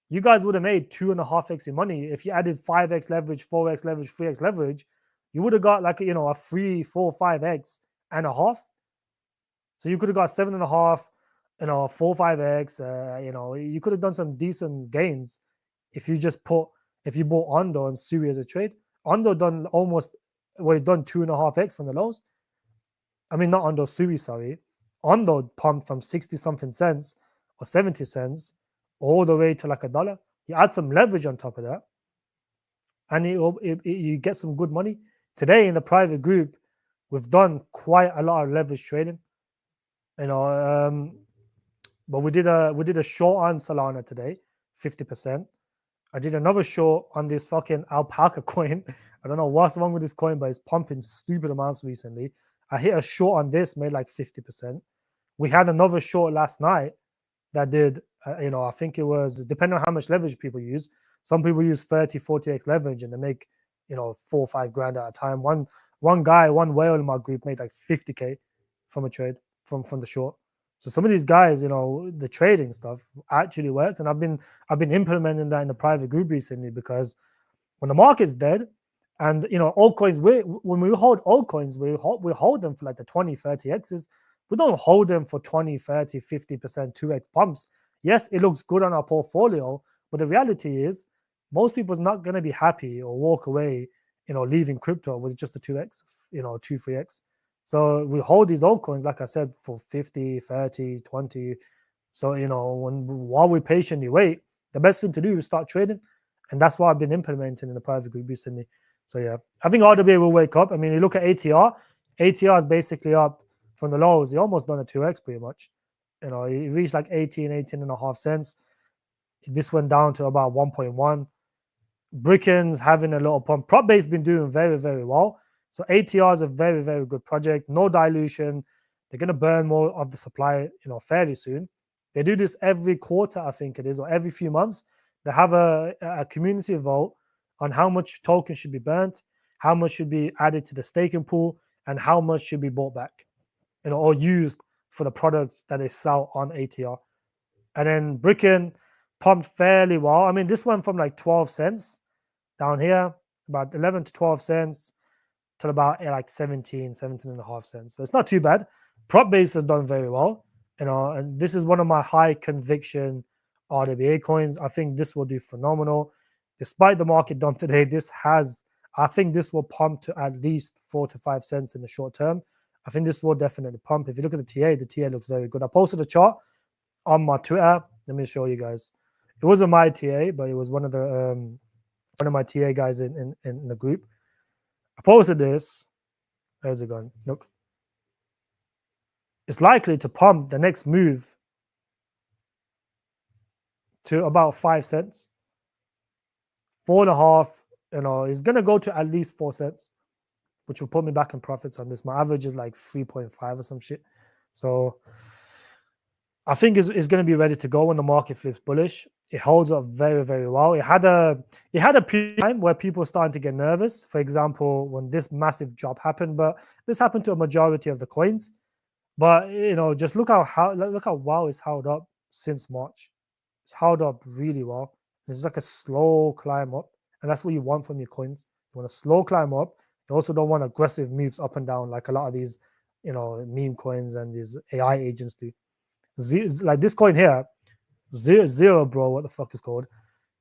you guys would have made 2.5x your money. If you added 5x leverage, 4x leverage, 3x leverage, you would have got like a 3, 4, 5x and a half. So you could have got 7.5, 4, 5x. You could have done some decent gains if you bought Ondo and Sui as a trade. Ondo done he's done 2.5x from the lows. I mean, not Ondo, Sui, sorry. Ondo pumped from 60 something cents or 70 cents all the way to like $1. You add some leverage on top of that, and you get some good money. Today in the private group, we've done quite a lot of leverage trading. But we did a short on Solana today, 50%. I did another short on this fucking alpaca coin. I don't know what's wrong with this coin, but it's pumping stupid amounts recently. I hit a short on this, made like 50%. We had another short last night that did, I think it was, depending on how much leverage people use. Some people use 30, 40x leverage and they make, 4 or 5 grand at a time. One guy, one whale in my group made like 50K from a trade from the short. So some of these guys, the trading stuff actually works, and I've been implementing that in the private group recently, because when the market's dead, and altcoins, when we hold altcoins, we hold them for like the 20, 30 x's. We don't hold them for 20, 30, 50%, 2x pumps. Yes, it looks good on our portfolio, but the reality is most people's not going to be happy or walk away, leaving crypto with just a 2x, 2, 3x. So we hold these altcoins, like I said, for 50, 30, 20. So, while we patiently wait, the best thing to do is start trading. And that's what I've been implementing in the private group recently. So yeah, I think RWA will wake up. I mean, you look at ATR is basically up from the lows. He almost done a 2x pretty much. It reached like 18 and a half cents. This went down to about 1.1. Bricken's having a little pump. Prop base been doing very, very well. So ATR is a very, very good project. No dilution. They're going to burn more of the supply, fairly soon. They do this every quarter, I think it is, or every few months. They have a community vote on how much tokens should be burnt, how much should be added to the staking pool, and how much should be bought back, or used for the products that they sell on ATR. And then Bricken pumped fairly well. I mean, this went from like 12 cents down here, about 11 to 12 cents, till about like 17 and a half cents. So it's not too bad. Prop base has done very well, and this is one of my high conviction RWA coins. I think this will do phenomenal. Despite the market dump today, I think this will pump to at least 4 to 5 cents in the short term. I think this will definitely pump. If you look at the TA looks very good. I posted a chart on my Twitter. Let me show you guys. It wasn't my TA, but it was one of my TA guys in the group. I posted this. Where's it gone? Look. It's likely to pump the next move to about 5 cents. 4.5, it's going to go to at least 4 cents, which will put me back in profits on this. My average is like 3.5 or some shit. So I think it's going to be ready to go when the market flips bullish. It holds up very, very well. It had a period of time where people were starting to get nervous. For example, when this massive drop happened, but this happened to a majority of the coins. But just look how well it's held up since March. It's held up really well. It's like a slow climb up, and that's what you want from your coins. You want a slow climb up. You also don't want aggressive moves up and down like a lot of these, meme coins and these AI agents do. Like this coin here, zero, bro. What the fuck is called?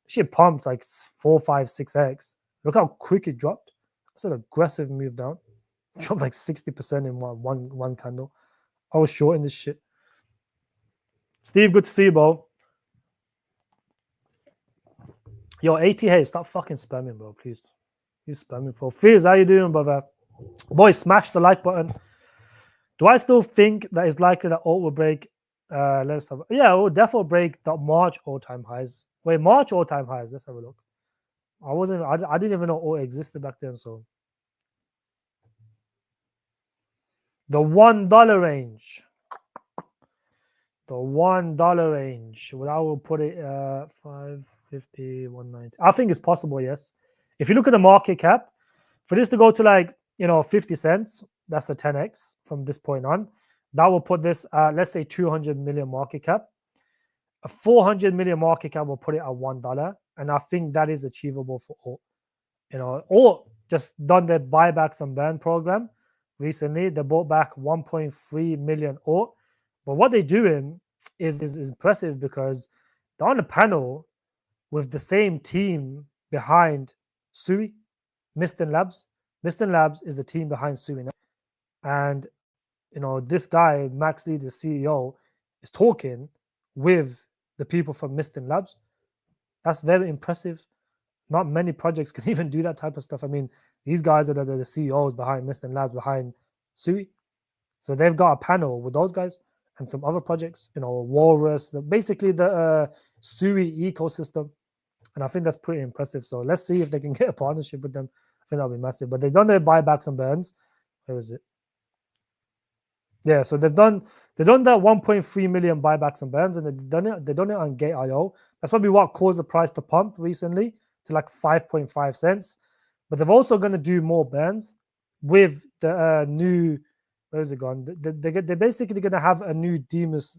Shit pumped like 4, 5, 6x. Look how quick it dropped. It's an aggressive move down. Dropped like 60% in one candle. I was short in this shit. Steve, good to see you, bro. Yo, AITECH, stop fucking spamming, bro, please. You spamming for Fizz, how you doing, brother? Boy, smash the like button. Do I still think that it's likely that alt will break? Yeah, it will definitely break the March all-time highs. Wait, March all-time highs. Let's have a look. I didn't even know alt existed back then. So the $1 range. The $1 range. Well, I will put it 550, 190. I think it's possible, yes. If you look at the market cap, for this to go to like 50 cents, that's a 10x from this point on. That will put this let's say 200 million market cap. A 400 million market cap will put it at $1, and I think that is achievable for alt. Alt just done their buybacks and burn program recently. They bought back 1.3 million alt. But what they're doing is impressive, because they're on a panel with the same team behind Sui, Mistin Labs. Mistin Labs is the team behind Sui. And, this guy, Max Lee, the CEO, is talking with the people from Mistin Labs. That's very impressive. Not many projects can even do that type of stuff. I mean, these guys are the CEOs behind Mistin Labs, behind Sui. So they've got a panel with those guys and some other projects, Walrus, basically the Sui ecosystem. And I think that's pretty impressive. So let's see if they can get a partnership with them. I think that'll be massive. But they've done their buybacks and burns. Where is it? Yeah, so they've done that 1.3 million buybacks and burns, and they've done it on Gate.io. That's probably what caused the price to pump recently to like 5.5 cents. But they're also going to do more burns with the new Where's it gone? They're basically going to have a new Demus,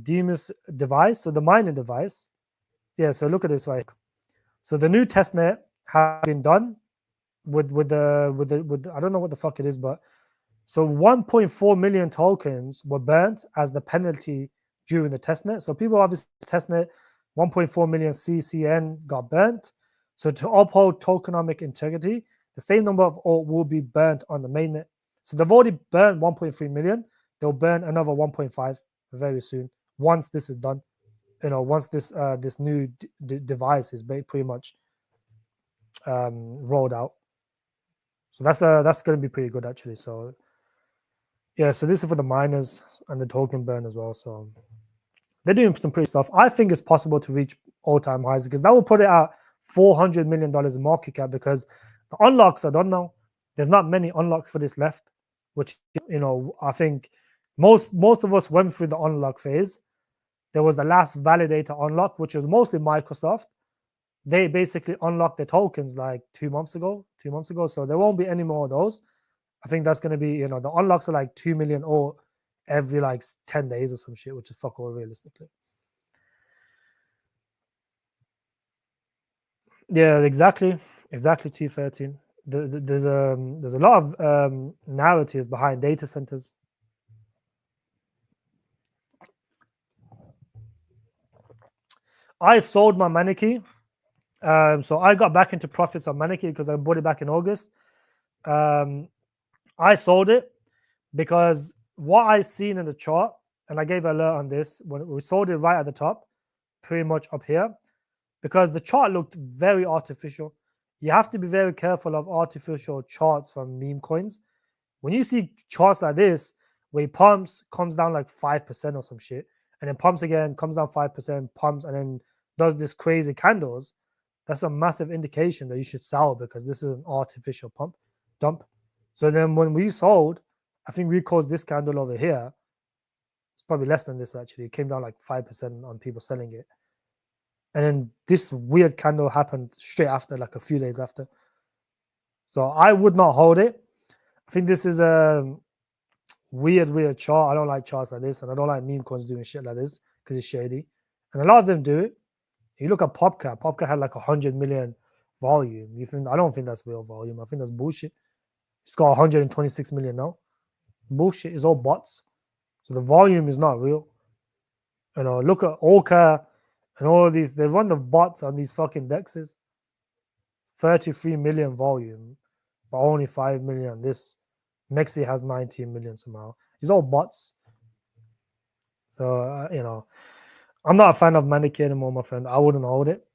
Demus device, so the mining device. Yeah, so look at this right. So the new testnet has been done with I don't know what the fuck it is, but so 1.4 million tokens were burnt as the penalty during the testnet. So people obviously testnet 1.4 million CCN got burnt. So to uphold tokenomic integrity, the same number of alt will be burnt on the mainnet. So they've already burnt 1.3 million. They'll burn another 1.5 very soon once this is done. Once this this new device is pretty much rolled out. So that's going to be pretty good actually. So yeah, so this is for the miners and the token burn as well. So they're doing some pretty stuff. I think it's possible to reach all-time highs because that will put it at $400 million in market cap because the unlocks are done now. There's not many unlocks for this left, which I think most of us went through the unlock phase. There was the last validator unlock, which was mostly Microsoft. They basically unlocked their tokens like 2 months ago. So there won't be any more of those. I think that's going to be, the unlocks are like 2 million or every like 10 days or some shit, which is fuck all realistically. Yeah, exactly 213. There's a lot of narratives behind data centers. I sold my Maneki. So I got back into profits on Maneki because I bought it back in August. I sold it because what I seen in the chart, and I gave an alert on this when we sold it right at the top, pretty much up here, because the chart looked very artificial. You have to be very careful of artificial charts from meme coins. When you see charts like this, where it pumps, comes down like 5% or some shit, and then pumps again, comes down 5%, pumps, and then does this crazy candles, that's a massive indication that you should sell because this is an artificial dump. So then when we sold, I think we caused this candle over here. It's probably less than this actually. It came down like 5% on people selling it. And then this weird candle happened straight after, like a few days after. So I would not hold it. I think this is a weird chart. I don't like charts like this, and I don't like meme coins doing shit like this because it's shady. And a lot of them do it. You look at Popcat. Popcat had like 100 million volume. I don't think that's real volume. I think that's bullshit. It's got 126 million now. Bullshit. It's all bots. So the volume is not real. Look at Orca and all of these. They run the bots on these fucking dexes. 33 million volume, but only 5 million. This Mexi has 19 million somehow. It's all bots. So, I'm not a fan of Maneki anymore, my friend. I wouldn't hold it.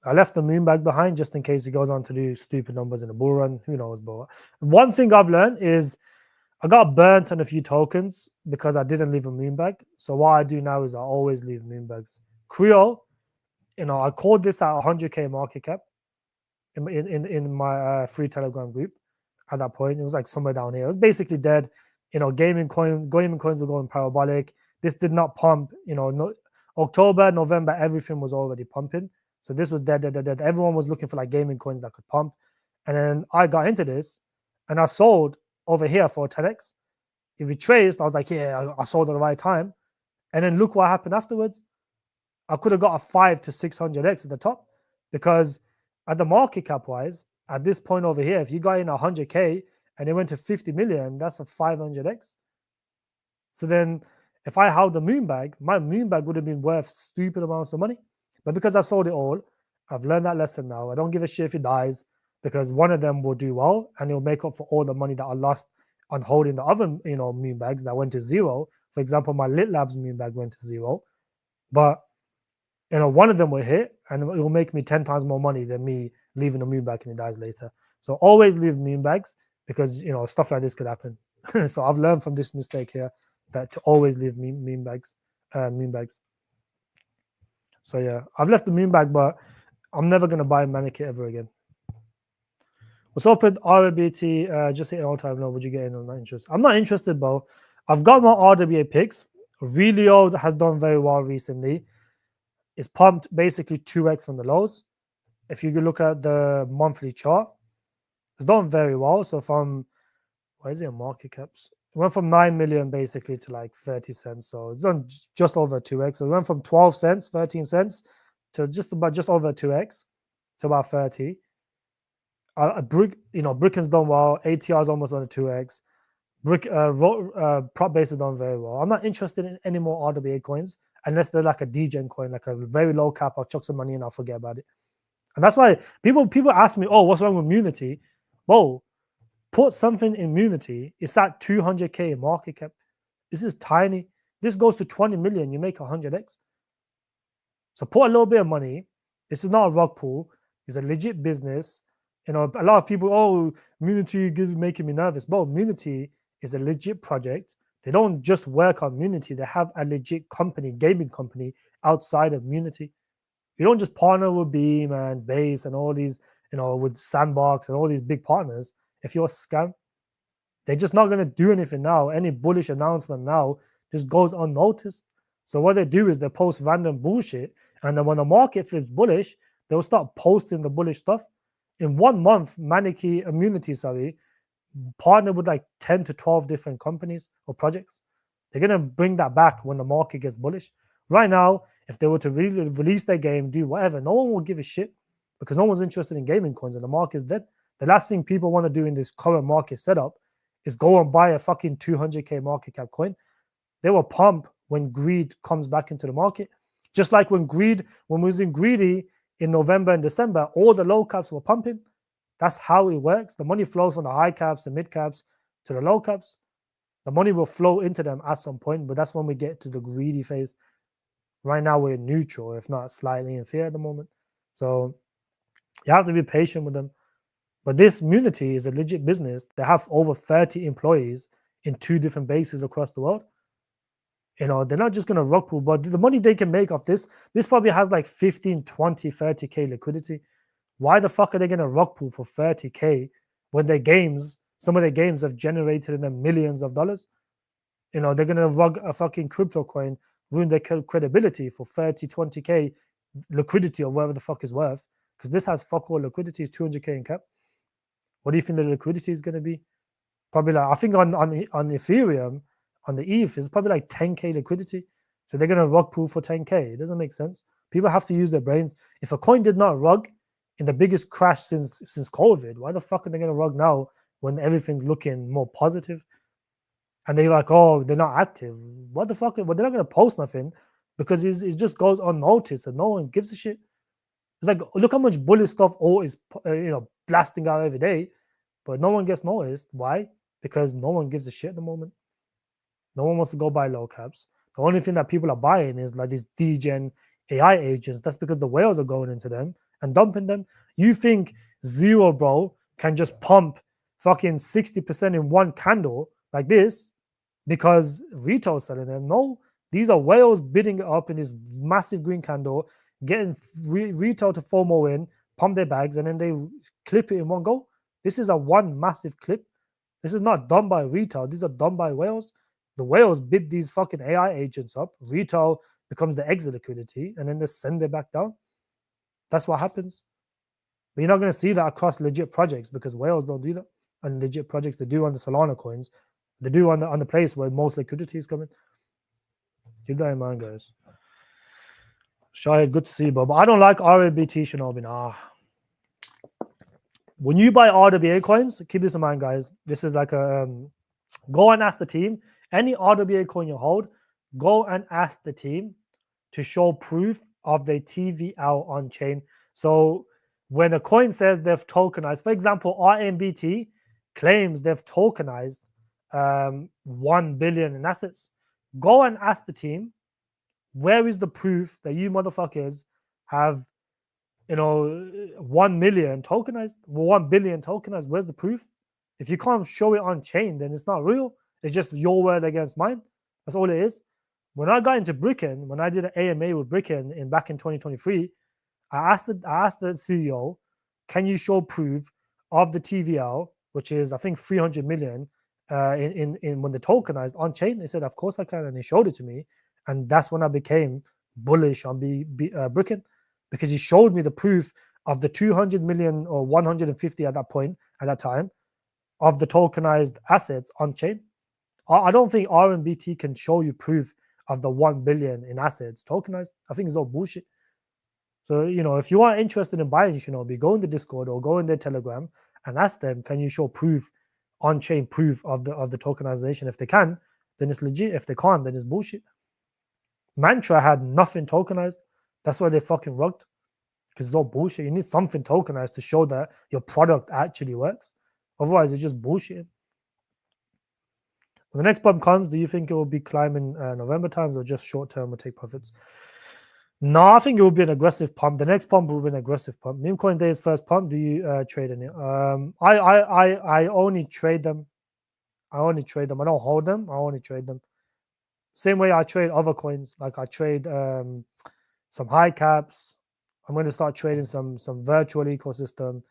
I left the Moonbag behind just in case he goes on to do stupid numbers in the bull run. Who knows, but one thing I've learned is I got burnt on a few tokens because I didn't leave a Moonbag. So what I do now is I always leave Moonbags. Creo, I called this at 100k market cap in my free Telegram group. At that point, it was like somewhere down here. It was basically dead. Gaming coins were going parabolic. This did not pump. October, November, everything was already pumping. So this was dead. Everyone was looking for like gaming coins that could pump. And then I got into this and I sold over here for 10x. If you traced, I was like, yeah, I sold at the right time. And then look what happened afterwards. I could have got a 5 to 600x at the top because at the market cap wise, at this point over here, if you got in 100k and it went to 50 million, that's a 500x. So then if I held the Moonbag, my Moonbag would have been worth stupid amounts of money. But because I sold it all, I've learned that lesson now. I don't give a shit if it dies because one of them will do well and it'll make up for all the money that I lost on holding the other, Moonbags that went to zero. For example, my Lit Labs Moonbag went to zero. But one of them will hit and it will make me 10 times more money than me leaving a Moonbag and it dies later. So always leave Moonbags because stuff like this could happen. So I've learned from this mistake here that to always leave Moonbags. So yeah, I've left the Moonbag, but I'm never gonna buy Maneki ever again. What's up with RBT? Just hit all time. No, would you get in? I'm not interested. I'm not interested, bro. I've got my RWA picks. RELIO has done very well recently. It's pumped basically 2x from the lows. If you look at the monthly chart, it's done very well. So from Why is it market caps? It went from 9 million basically to like 30 cents. So it's done just over 2x. So it went from 12 cents, 13 cents to just over 2x to about 30. Bricken's done well. ATR's almost on a 2x. Prop base has done very well. I'm not interested in any more RWA coins unless they're like a degen coin, like a very low cap. I'll chuck some money and I'll forget about it. And that's why people ask me, oh, what's wrong with Munity? Whoa, put something in Munity. It's at 200K market cap. This is tiny. This goes to 20 million. You make 100x. So put a little bit of money. This is not a rug pull. It's a legit business. A lot of people, oh, Munity making me nervous. But Munity is a legit project. They don't just work on Munity. They have a legit company, gaming company outside of Munity. You don't just partner with Beam and Base and all these, with Sandbox and all these big partners. If you're a scam, they're just not going to do anything now. Any bullish announcement now just goes unnoticed. So what they do is they post random bullshit. And then when the market flips bullish, they'll start posting the bullish stuff. In 1 month, Munity, partnered with like 10 to 12 different companies or projects. They're going to bring that back when the market gets bullish. Right now, if they were to really release their game, do whatever, no one will give a shit because no one's interested in gaming coins and the market's dead. The last thing people want to do in this current market setup is go and buy a fucking 200K market cap coin. They will pump when greed comes back into the market. Just like when we was in greedy in November and December, all the low caps were pumping. That's how it works. The money flows from the high caps, the mid caps, to the low caps. The money will flow into them at some point, but that's when we get to the greedy phase. Right now, we're neutral, if not slightly in fear at the moment. So you have to be patient with them. But this Munity is a legit business. They have over 30 employees in 2 different bases across the world. They're not just going to rug pull, but the money they can make off this probably has like 15, 20, 30K liquidity. Why the fuck are they going to rug pull for 30K when some of their games have generated them millions of dollars? They're going to rug a fucking crypto coin, ruin their credibility for 30, 20K liquidity or whatever the fuck is worth. Because this has fuck all liquidity, is 200K in cap. What do you think the liquidity is going to be? Probably like, I think on Ethereum, on the ETH, it's probably like 10K liquidity. So they're going to rug pull for 10K. It doesn't make sense. People have to use their brains. If a coin did not rug in the biggest crash since COVID, why the fuck are they going to rug now when everything's looking more positive? And they're like, oh, they're not active. What the fuck? Well, they're not going to post nothing because it just goes unnoticed and no one gives a shit. It's like, look how much bullish stuff all is, blasting out every day, but no one gets noticed. Why? Because no one gives a shit at the moment. No one wants to go buy low caps. The only thing that people are buying is like these degen AI agents. That's because the whales are going into them and dumping them. You think Zero, bro, can just pump fucking 60% in one candle like this because retail's selling them? No, these are whales bidding it up in this massive green candle, getting retail to FOMO in, pump their bags, and then they clip it in one go. This is a one massive clip. This is not done by retail. These are done by whales. The whales bid these fucking AI agents up. Retail becomes the exit liquidity, and then they send it back down. That's what happens. But you're not going to see that across legit projects because whales don't do that. And legit projects, they do on the Solana coins. They do on the place where most liquidity is coming. Keep that in mind, guys. Shahid, good to see you, bro. But I don't like RABT Shinobi. When you buy RWA coins, keep this in mind, guys. This is like a go and ask the team. Any RWA coin you hold, go and ask the team to show proof of their TVL on chain. So when a coin says they've tokenized, for example, RMBT claims they've tokenized 1 billion in assets. Go and ask the team, where is the proof that you motherfuckers have, 1 million tokenized, 1 billion tokenized? Where's the proof? If you can't show it on chain, then it's not real. It's just your word against mine. That's all it is. When I got into Bricken, when I did an AMA with Bricken back in 2023, I asked the CEO, can you show proof of the TVL, which is I think 300 million in when they tokenized on chain? They said, of course I can, and he showed it to me, and that's when I became bullish on Bricken, because he showed me the proof of the 200 million or 150 at that time of the tokenized assets on chain. I don't think RMBT can show you proof of the 1 billion in assets tokenized. I think it's all bullshit. So, if you are interested in buying Shinobi, go in the Discord or go in their Telegram and ask them, can you show proof, on-chain proof of the tokenization? If they can, then it's legit. If they can't, then it's bullshit. Mantra had nothing tokenized. That's why they fucking rugged. Because it's all bullshit. You need something tokenized to show that your product actually works. Otherwise, it's just bullshit. When the next pump comes, do you think it will be climbing November times or just short term or take profits? No, I think it will be an aggressive pump. The next pump will be an aggressive pump. Meme coin day's first pump. Do you trade in it? I only trade them. I don't hold them. I only trade them. Same way I trade other coins. Like I trade some high caps. I'm going to start trading some virtual ecosystem,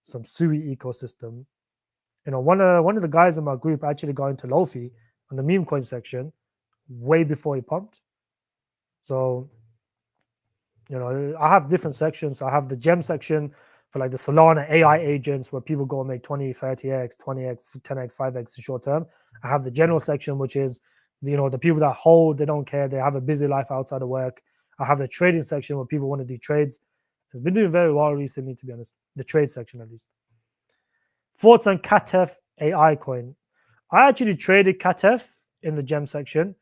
some SUI ecosystem. One of the guys in my group actually got into Lofi on the meme coin section way before he pumped. So, I have different sections. I have the gem section for like the Solana AI agents where people go and make 20, 30x, 20x, 10x, 5x in short term. I have the general section, which is, the people that hold, they don't care. They have a busy life outside of work. I have the trading section where people want to do trades. It's been doing very well recently, to be honest. The trade section, at least. Thoughts on KATEF AI coin? I actually traded KATEF in the gem section.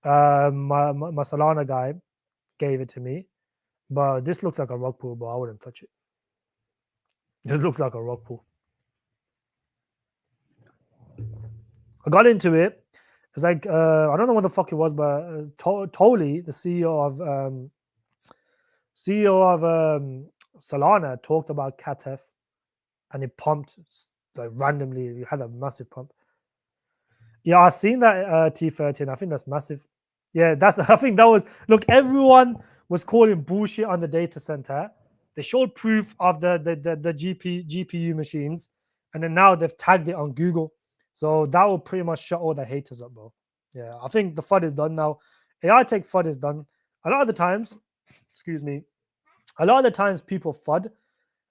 My Solana guy gave it to me, but this looks like a rug pull, but I wouldn't touch it. This looks like a rug pull. I got into it. It's like I don't know what the fuck it was, but Toli, the CEO of Solana, talked about KATEF, and it pumped like randomly. It had a massive pump. Yeah, I've seen that T13. I think that's massive. Yeah, I think that was. Look, everyone was calling bullshit on the data center. They showed proof of the GPU machines, and then now they've tagged it on Google. So that will pretty much shut all the haters up, bro. Yeah, I think the FUD is done now. AITECH FUD is done. A lot of the times, people FUD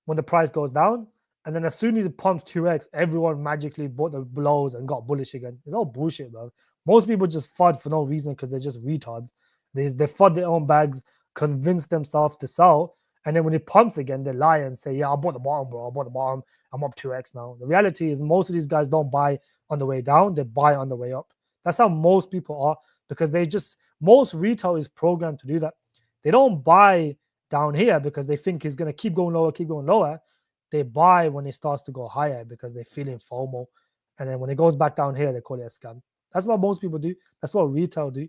when the price goes down, and then as soon as it pumps 2x, everyone magically bought the blows and got bullish again. It's all bullshit, bro. Most people just FUD for no reason because they're just retards. They FUD their own bags, convince themselves to sell, and then when it pumps again, they lie and say, yeah, I bought the bottom, bro. I bought the bottom. I'm up 2x now. The reality is most of these guys don't buy on the way down. They buy on the way up. That's how most people are, because most retail is programmed to do that. They don't buy down here because they think it's going to keep going lower. They buy when it starts to go higher because they're feeling FOMO. And then when it goes back down here, they call it a scam. That's what most people do. That's what retail do.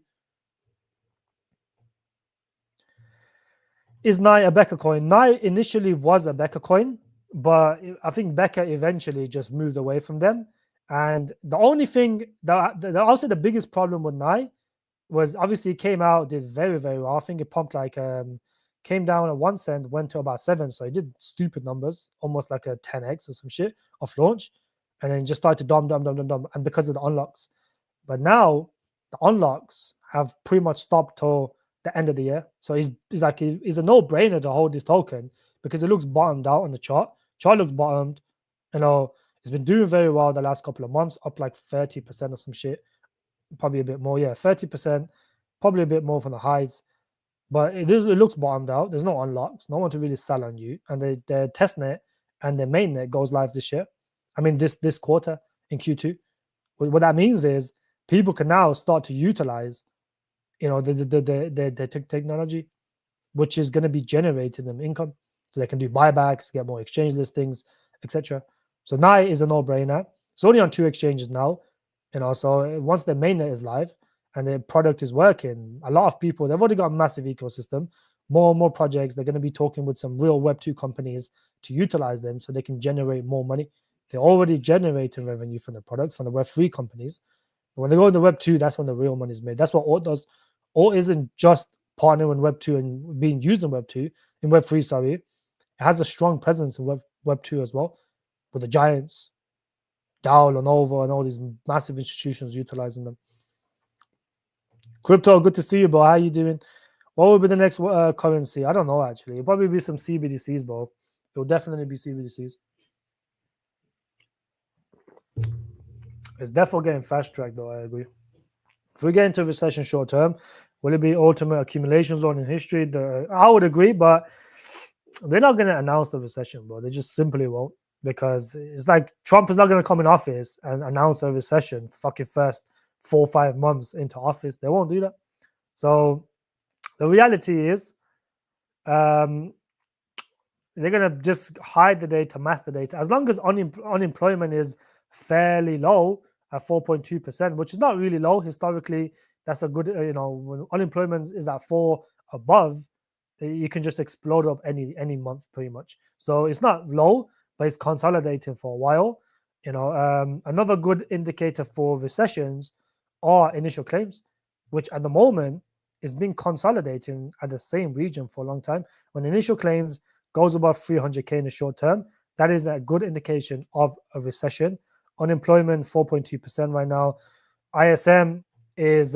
Is Nai a Becca coin? Nai initially was a Becca coin, but I think Becca eventually just moved away from them. And the only thing that also the biggest problem with Nai was obviously it came out, did very, very well. I think it pumped like came down at 1 cent, went to about 7. So it did stupid numbers, almost like a 10x or some shit off launch. And then just started to dumb. And because of the unlocks. But now the unlocks have pretty much stopped till the end of the year. So it's a no-brainer to hold this token because it looks bottomed out on the chart. Chart looks bottomed. It's been doing very well the last couple of months, up like 30% or some shit. Probably a bit more, 30%, probably a bit more from the highs. But it looks bottomed out. There's no unlocks, no one to really sell on you. And their testnet and their mainnet goes live this year. I mean, this quarter in Q2. What that means is people can now start to utilize, the technology, which is going to be generating them income, so they can do buybacks, get more exchange listings, etc. So Nai is a no-brainer. It's only on 2 exchanges now, so once the mainnet is live and the product is working, a lot of people, they've already got a massive ecosystem, more and more projects. They're going to be talking with some real Web2 companies to utilize them so they can generate more money. They're already generating revenue from the products, from the Web3 companies. But when they go into Web2, that's when the real money is made. That's what Alt does. Alt isn't just partnering with Web2 and being used in Web3, sorry. It has a strong presence in Web2 as well, with the giants, DAO, Lenovo, and all these massive institutions utilizing them. Crypto, good to see you, bro. How you doing? What will be the next currency? I don't know, actually. It'll probably be some CBDCs, bro. It'll definitely be CBDCs. It's definitely getting fast tracked, though. I agree. If we get into recession short term, will it be ultimate accumulation zone in history? I would agree, but they're not going to announce the recession, bro. They just simply won't, because it's like Trump is not going to come in office and announce a recession fucking first 4 or 5 months into office. They won't do that. So the reality is, they're going to just hide the data, mask the data. As long as unemployment is fairly low at 4.2%, which is not really low historically, that's a good, when unemployment is at 4 above, you can just explode up any month pretty much. So it's not low, but it's consolidating for a while. Another good indicator for recessions are initial claims, which at the moment is been consolidating at the same region for a long time. When initial claims goes above 300k in the short term, that is a good indication of a recession. Unemployment 4.2% right now. ISM is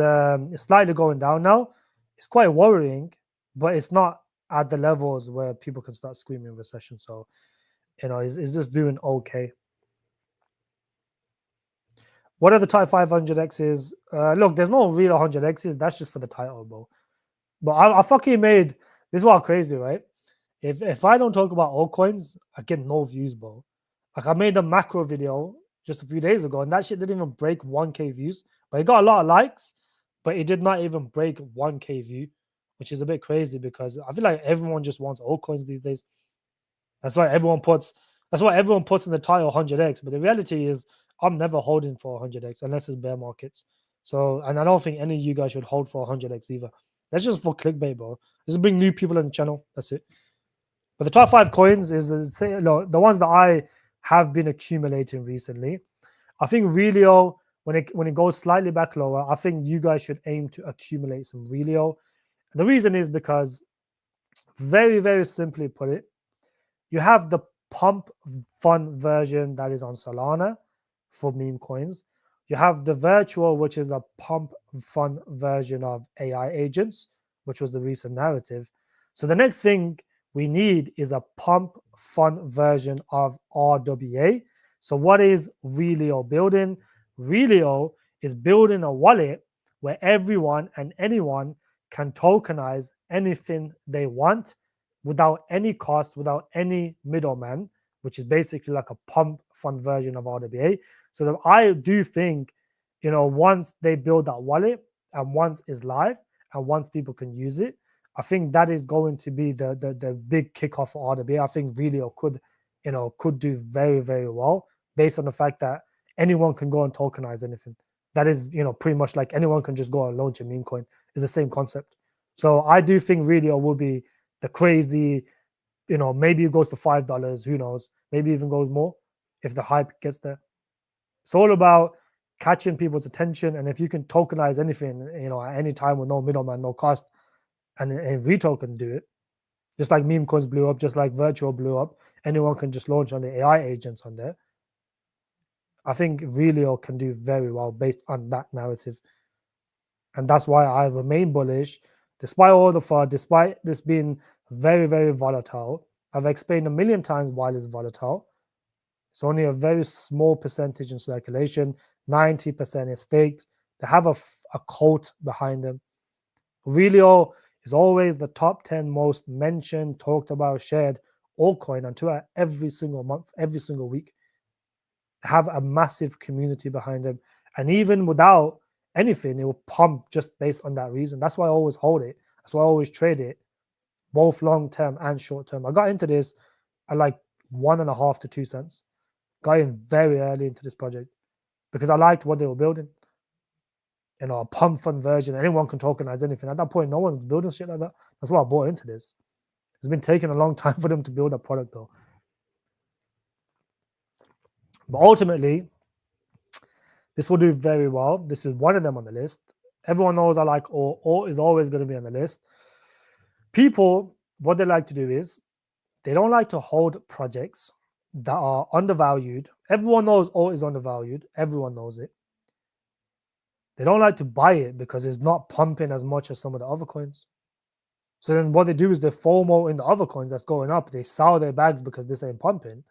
slightly going down now. It's quite worrying, but it's not at the levels where people can start screaming recession. So, it's just doing okay. What are the type 500Xs? Look, there's no real 100Xs. That's just for the title, bro. But I fucking made this is what crazy, right? If I don't talk about altcoins, I get no views, bro. Like I made a macro video just a few days ago, and that shit didn't even break 1k views, but it got a lot of likes, but it did not even break 1k view, which is a bit crazy because I feel like everyone just wants altcoins these days. That's why everyone puts in the title 100x. But the reality is, I'm never holding for 100x unless it's bear markets. So, and I don't think any of you guys should hold for 100x either. That's just for clickbait, bro. Just bring new people on the channel. That's it. But the top 5 coins is the ones that I have been accumulating recently. I think RELIO, when it goes slightly back lower, I think you guys should aim to accumulate some RELIO. The reason is because, very, very simply put it, you have the pump fun version that is on Solana for meme coins. You have the virtual, which is the pump fun version of AI agents, which was the recent narrative. So the next thing we need is a pump fun version of RWA. So what is RELIO building? RELIO is building a wallet where everyone and anyone can tokenize anything they want without any cost, without any middleman, which is basically like a pump fund version of RWA. So that I do think, once they build that wallet and once it's live and once people can use it, I think that is going to be the big kickoff for RWA. I think RELIO could do very, very well based on the fact that anyone can go and tokenize anything. That is, pretty much like anyone can just go and launch a meme coin. It's the same concept. So I do think RELIO will be the crazy, maybe it goes to $5, who knows? Maybe even goes more if the hype gets there. It's all about catching people's attention, and if you can tokenize anything, at any time with no middleman, no cost, and Retail can do it, just like meme coins blew up, just like virtual blew up, anyone can just launch on the AI agents on there. I think RELIO can do very well based on that narrative. And that's why I remain bullish, despite all the FUD, despite this being very, very volatile. I've explained a million times why it's volatile. It's only a very small percentage in circulation. 90% is staked. They have a cult behind them. RELIO is always the top 10 most mentioned, talked about, shared altcoin on Twitter every single month, every single week. They have a massive community behind them. And even without anything, it will pump just based on that reason. That's why I always hold it. That's why I always trade it, both long term and short term. I got into this at like 1.5 to 2 cents. Got in very early into this project because I liked what they were building. A pump fund version. Anyone can tokenize anything. At that point, no one's building shit like that. That's why I bought into this. It's been taking a long time for them to build a product, though. But ultimately, this will do very well. This is one of them on the list. Everyone knows I like Alt. Alt is always going to be on the list. People, what they like to do is they don't like to hold projects that are undervalued. Everyone knows Alt is undervalued. Everyone knows it. They don't like to buy it because it's not pumping as much as some of the other coins. So then what they do is they FOMO in the other coins that's going up. They sell their bags because this ain't pumping.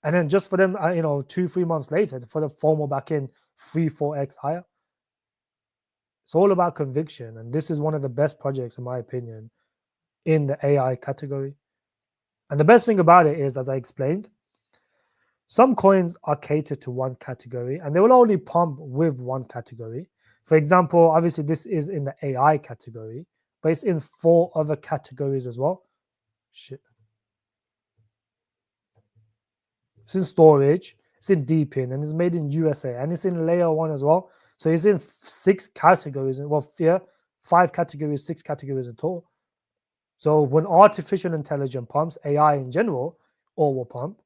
And then just for them, 2-3 months later, for the FOMO back in 3-4x higher. It's all about conviction. And this is one of the best projects, in my opinion, in the AI category. And the best thing about it is, as I explained, some coins are catered to one category and they will only pump with one category. For example, obviously this is in the AI category, but it's in 4 other categories as well. Shit. It's in storage, it's in DEPIN, and it's made in USA, and it's in layer 1 as well. So it's in 6 categories. Well, yeah, 5 categories, 6 categories in total. So when artificial intelligence pumps, AI in general, all will pump.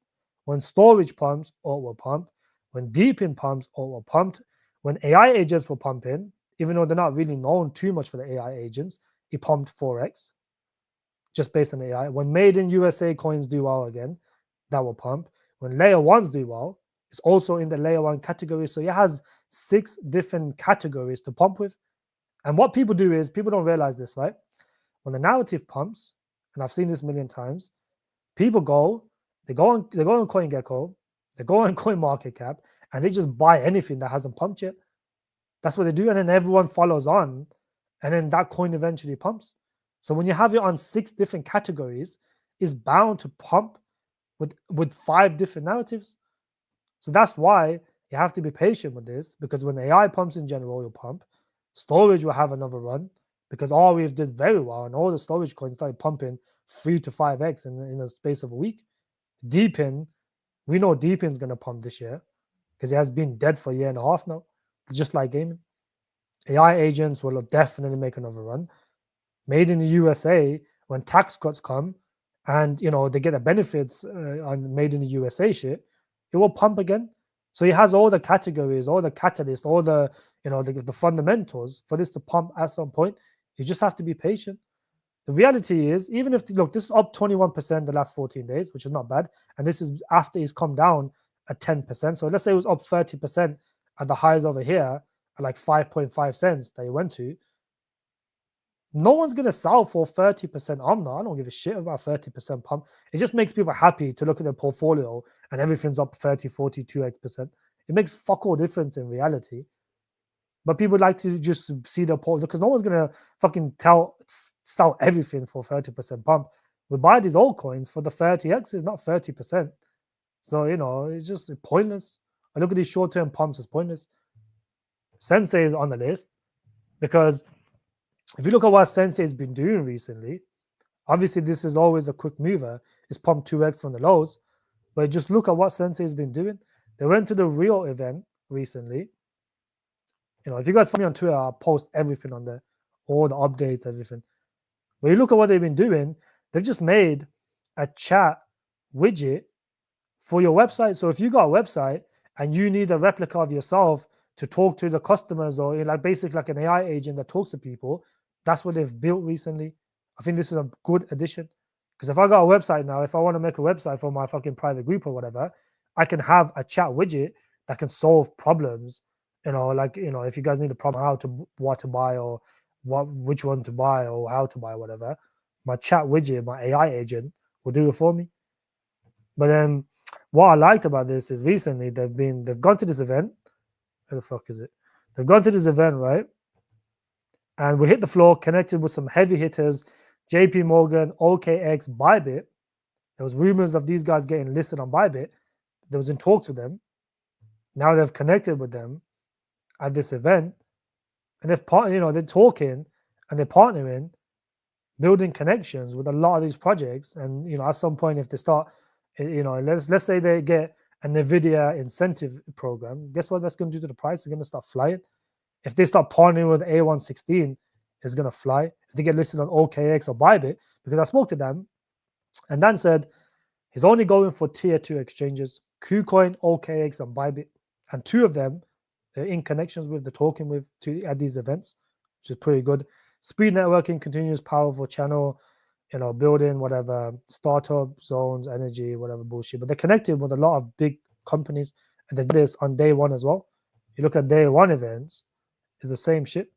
When storage pumps, all will pump. When DEPIN pumps, all will pump. When AI agents will pump in, even though they're not really known too much for the AI agents, it pumped 4x just based on AI. When made in USA coins do well again, that will pump. When layer 1s do well, it's also in the layer 1 category. So it has 6 different categories to pump with. And what people do is, people don't realize this, right? When the narrative pumps, and I've seen this a million times, people they go on CoinGecko, they go on CoinMarketCap, and they just buy anything that hasn't pumped yet. That's what they do, and then everyone follows on, and then that coin eventually pumps. So when you have it on 6 different categories, it's bound to pump with 5 different narratives. So that's why you have to be patient with this, because when AI pumps in general, you'll pump. Storage will have another run, because RWA did very well, and all the storage coins started pumping 3 to 5x in a space of a week. DEPIN, we know DEPIN's going to pump this year, because it has been dead for a year and a half now, just like gaming. AI agents will definitely make another run. Made in the USA, when tax cuts come, and they get the benefits on made in the USA shit, it will pump again. So it has all the categories, all the catalysts, all the the fundamentals for this to pump at some point. You just have to be patient. The reality is, even if this is up 21% the last 14 days, which is not bad, and this is after it's come down at 10%. So let's say it was up 30% at the highs over here at like 5.5 cents that it went to. No one's going to sell for 30%. I don't give a shit about 30% pump. It just makes people happy to look at their portfolio and everything's up 30, 40, 2x%. It makes fuck all difference in reality. But people like to just see their portfolio, because no one's going to fucking sell everything for 30% pump. We buy these altcoins for the 30x, not 30%. So, it's just pointless. I look at these short-term pumps as pointless. Sensei is on the list because if you look at what Sensei has been doing recently, obviously this is always a quick mover. It's pumped 2x from the lows, but just look at what Sensei has been doing. They went to the RELIO event recently. If you guys follow me on Twitter, I'll post everything on there, all the updates, everything. But you look at what they've been doing, they've just made a chat widget for your website. So if you got a website and you need a replica of yourself to talk to the customers, or basically like an AI agent that talks to people, that's what they've built recently. I think this is a good addition, because if I got a website now, if I want to make a website for my fucking private group or whatever, I can have a chat widget that can solve problems. If you guys need a problem, what to buy, or which one to buy, or how to buy, whatever, my chat widget, my AI agent will do it for me. But then what I liked about this is recently they've gone to this event. Where the fuck is it? They've gone to this event, right? And we hit the floor, connected with some heavy hitters, JP Morgan, OKX, Bybit. There was rumors of these guys getting listed on Bybit. There was in talks with them. Now they've connected with them at this event, and they're talking and they're partnering, building connections with a lot of these projects. And at some point, if they start, let's say they get a NVIDIA incentive program, guess what that's going to do to the price? It's going to start flying. If they start partnering with A116, it's going to fly. If they get listed on OKX or Bybit, because I spoke to Dan, and Dan said he's only going for tier 2 exchanges, KuCoin, OKX, and Bybit. And 2 of them they're in connections with, they're talking with at these events, which is pretty good. Speed networking continues, powerful channel, building whatever, startup, zones, energy, whatever bullshit. But they're connected with a lot of big companies, and they did this on day 1 as well. You look at day 1 events, it's the same shit.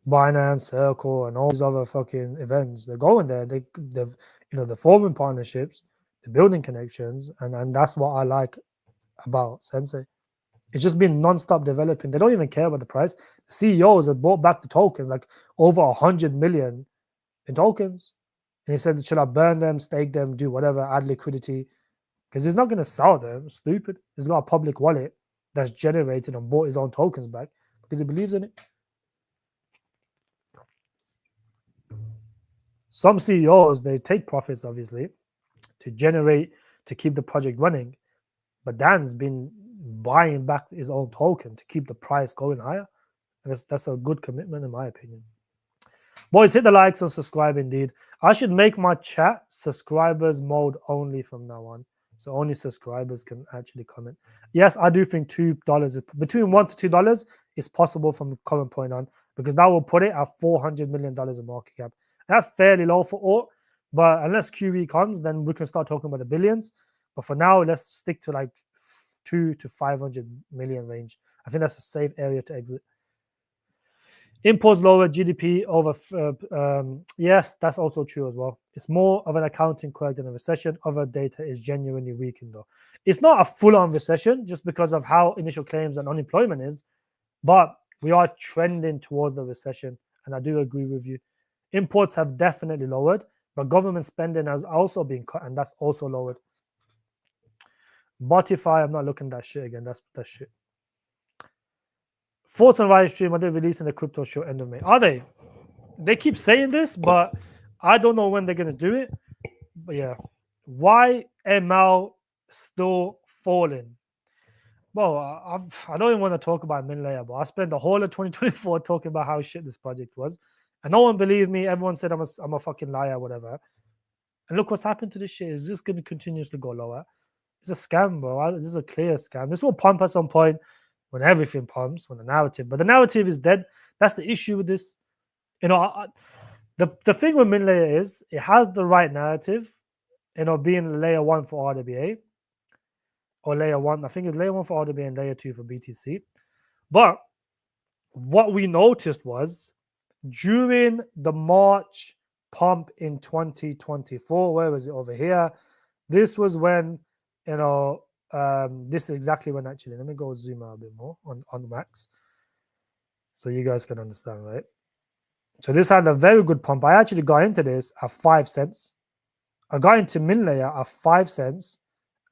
Binance, Circle, and all these other fucking events, they're going there. They've the forming partnerships, the building connections, and that's what I like about Sensei. It's just been non-stop developing. They don't even care about the price. The CEOs have bought back the tokens, like over 100 million in tokens. And he said, should I burn them, stake them, do whatever, add liquidity? Because he's not going to sell them. Stupid. He's got a public wallet that's generated and bought his own tokens back because he believes in it. Some CEOs, they take profits, obviously, to keep the project running. But Dan's been buying back his own token to keep the price going higher. And that's a good commitment, in my opinion. Boys, hit the likes and subscribe indeed. I should make my chat subscribers mode only from now on. So only subscribers can actually comment. Yes, I do think $2 between $1 to $2 is possible from the current point on, because that will put it at $400 million in market cap. And that's fairly low for all. But unless QE comes, then we can start talking about the billions. But for now, let's stick to like 2 to 500 million range. I think that's a safe area to exit. Imports lower, GDP over. Yes, that's also true as well. It's more of an accounting quirk than a recession. Other data is genuinely weakened, though. It's not a full-on recession just because of how initial claims and unemployment is, but we are trending towards the recession, and I do agree with you. Imports have definitely lowered, but government spending has also been cut, and that's also lowered. Botify, I'm not looking at that shit again. That's shit. Thoughts on Riot Stream, are they releasing the crypto show end of May? Are they? They keep saying this, but I don't know when they're going to do it. But yeah. Why ML still falling? Well, I don't even want to talk about Mlayer, but I spent the whole of 2024 talking about how shit this project was. And no one believed me. Everyone said I'm a fucking liar, whatever. And look what's happened to this shit. It's just going to continuously go lower. It's a scam, bro. This is a clear scam. This will pump at some point, when everything pumps, when the narrative. But the narrative is dead. That's the issue with this. The thing with Mlayer is it has the right narrative, being layer 1 for RWA, or layer 1. I think it's layer 1 for RWA and layer 2 for BTC. But what we noticed was during the March pump in 2024, where was it over here? This was when, this is exactly when actually, let me go zoom out a bit more on Max so you guys can understand, right? So this had a very good pump. I actually got into this at 5 cents. I got into Mlayer at 5 cents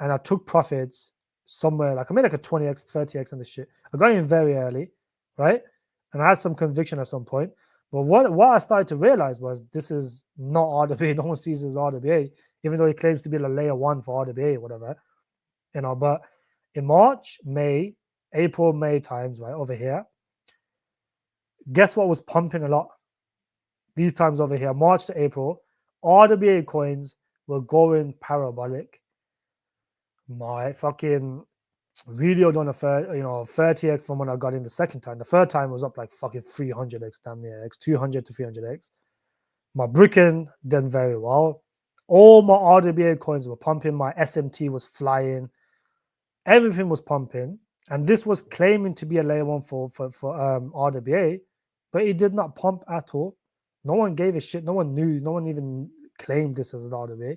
and I took profits somewhere, like I made like a 20x, 30x on this shit. I got in very early, right? And I had some conviction at some point. But what I started to realize was this is not RWA. No one sees this as RWA, even though it claims to be a layer 1 for RWA or whatever. But in March, May, April, May times, right, over here, guess what was pumping a lot? These times over here, March to April, RWA coins were going parabolic. My fucking RELIO done a 30x from when I got in the second time. The third time was up like fucking 300x, damn near x, 200 to 300x. My Bricken done very well. All my RWA coins were pumping. My SMT was flying. Everything was pumping, and this was claiming to be a layer 1 for RWA, but it did not pump at all. No one gave a shit. No one knew. No one even claimed this as an RWA.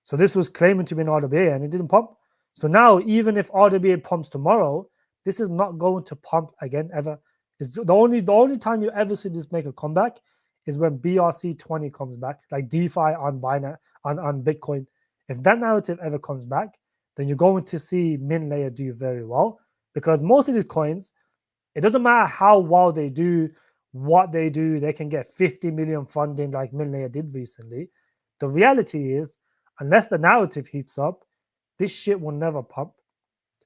So this was claiming to be an RWA, and it didn't pump. So now, even if RWA pumps tomorrow, this is not going to pump again ever. It's the only time you ever see this make a comeback is when BRC20 comes back, like DeFi on Binance on Bitcoin. If that narrative ever comes back, then you're going to see Mlayer do very well, because most of these coins, it doesn't matter how well they do, what they do, they can get 50 million funding like Mlayer did recently. The reality is, unless the narrative heats up, this shit will never pump.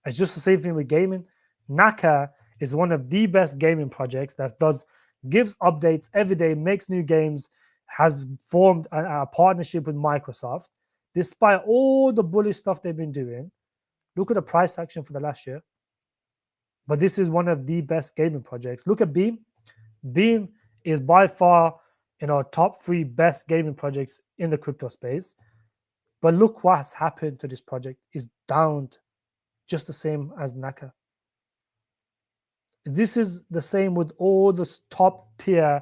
It's just the same thing with gaming. Naka is one of the best gaming projects that gives updates every day, makes new games, has formed a partnership with Microsoft. Despite all the bullish stuff they've been doing, look at the price action for the last year. But this is one of the best gaming projects. Look at Beam. Beam is by far, top 3 best gaming projects in the crypto space. But look what has happened to this project. It's down just the same as Naka. This is the same with all the top tier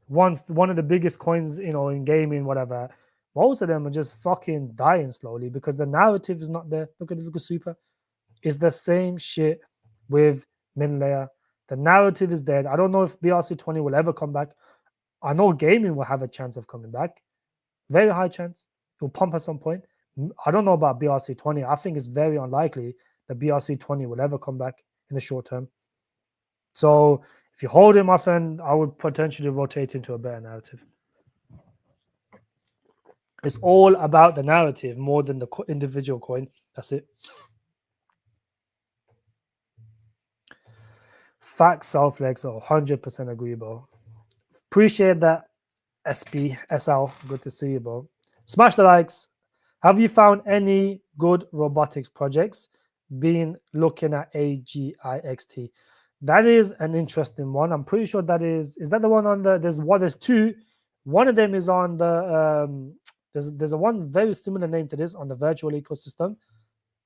ones, one of the biggest coins, in gaming, whatever. most of them are just fucking dying slowly because the narrative is not there. Look at Super. It's the same shit with Mlayer. The narrative is dead. I don't know if BRC20 will ever come back. I know gaming will have a chance of coming back. Very high chance. It will pump at some point. I don't know about BRC20. I think it's very unlikely that BRC20 will ever come back in the short term. So if you hold it, my friend, I would potentially rotate into a better narrative. It's all about the narrative more than the individual coin. That's it. Facts, self-lex, 100% agree, bro. Appreciate that, SP, SL. Good to see you, bro. Smash the likes. Have you found any good robotics projects? Been looking at AGIXT. That is an interesting one. I'm pretty sure that is that the one on the, there's two. One of them is on the, there's a one very similar name to this on the virtual ecosystem.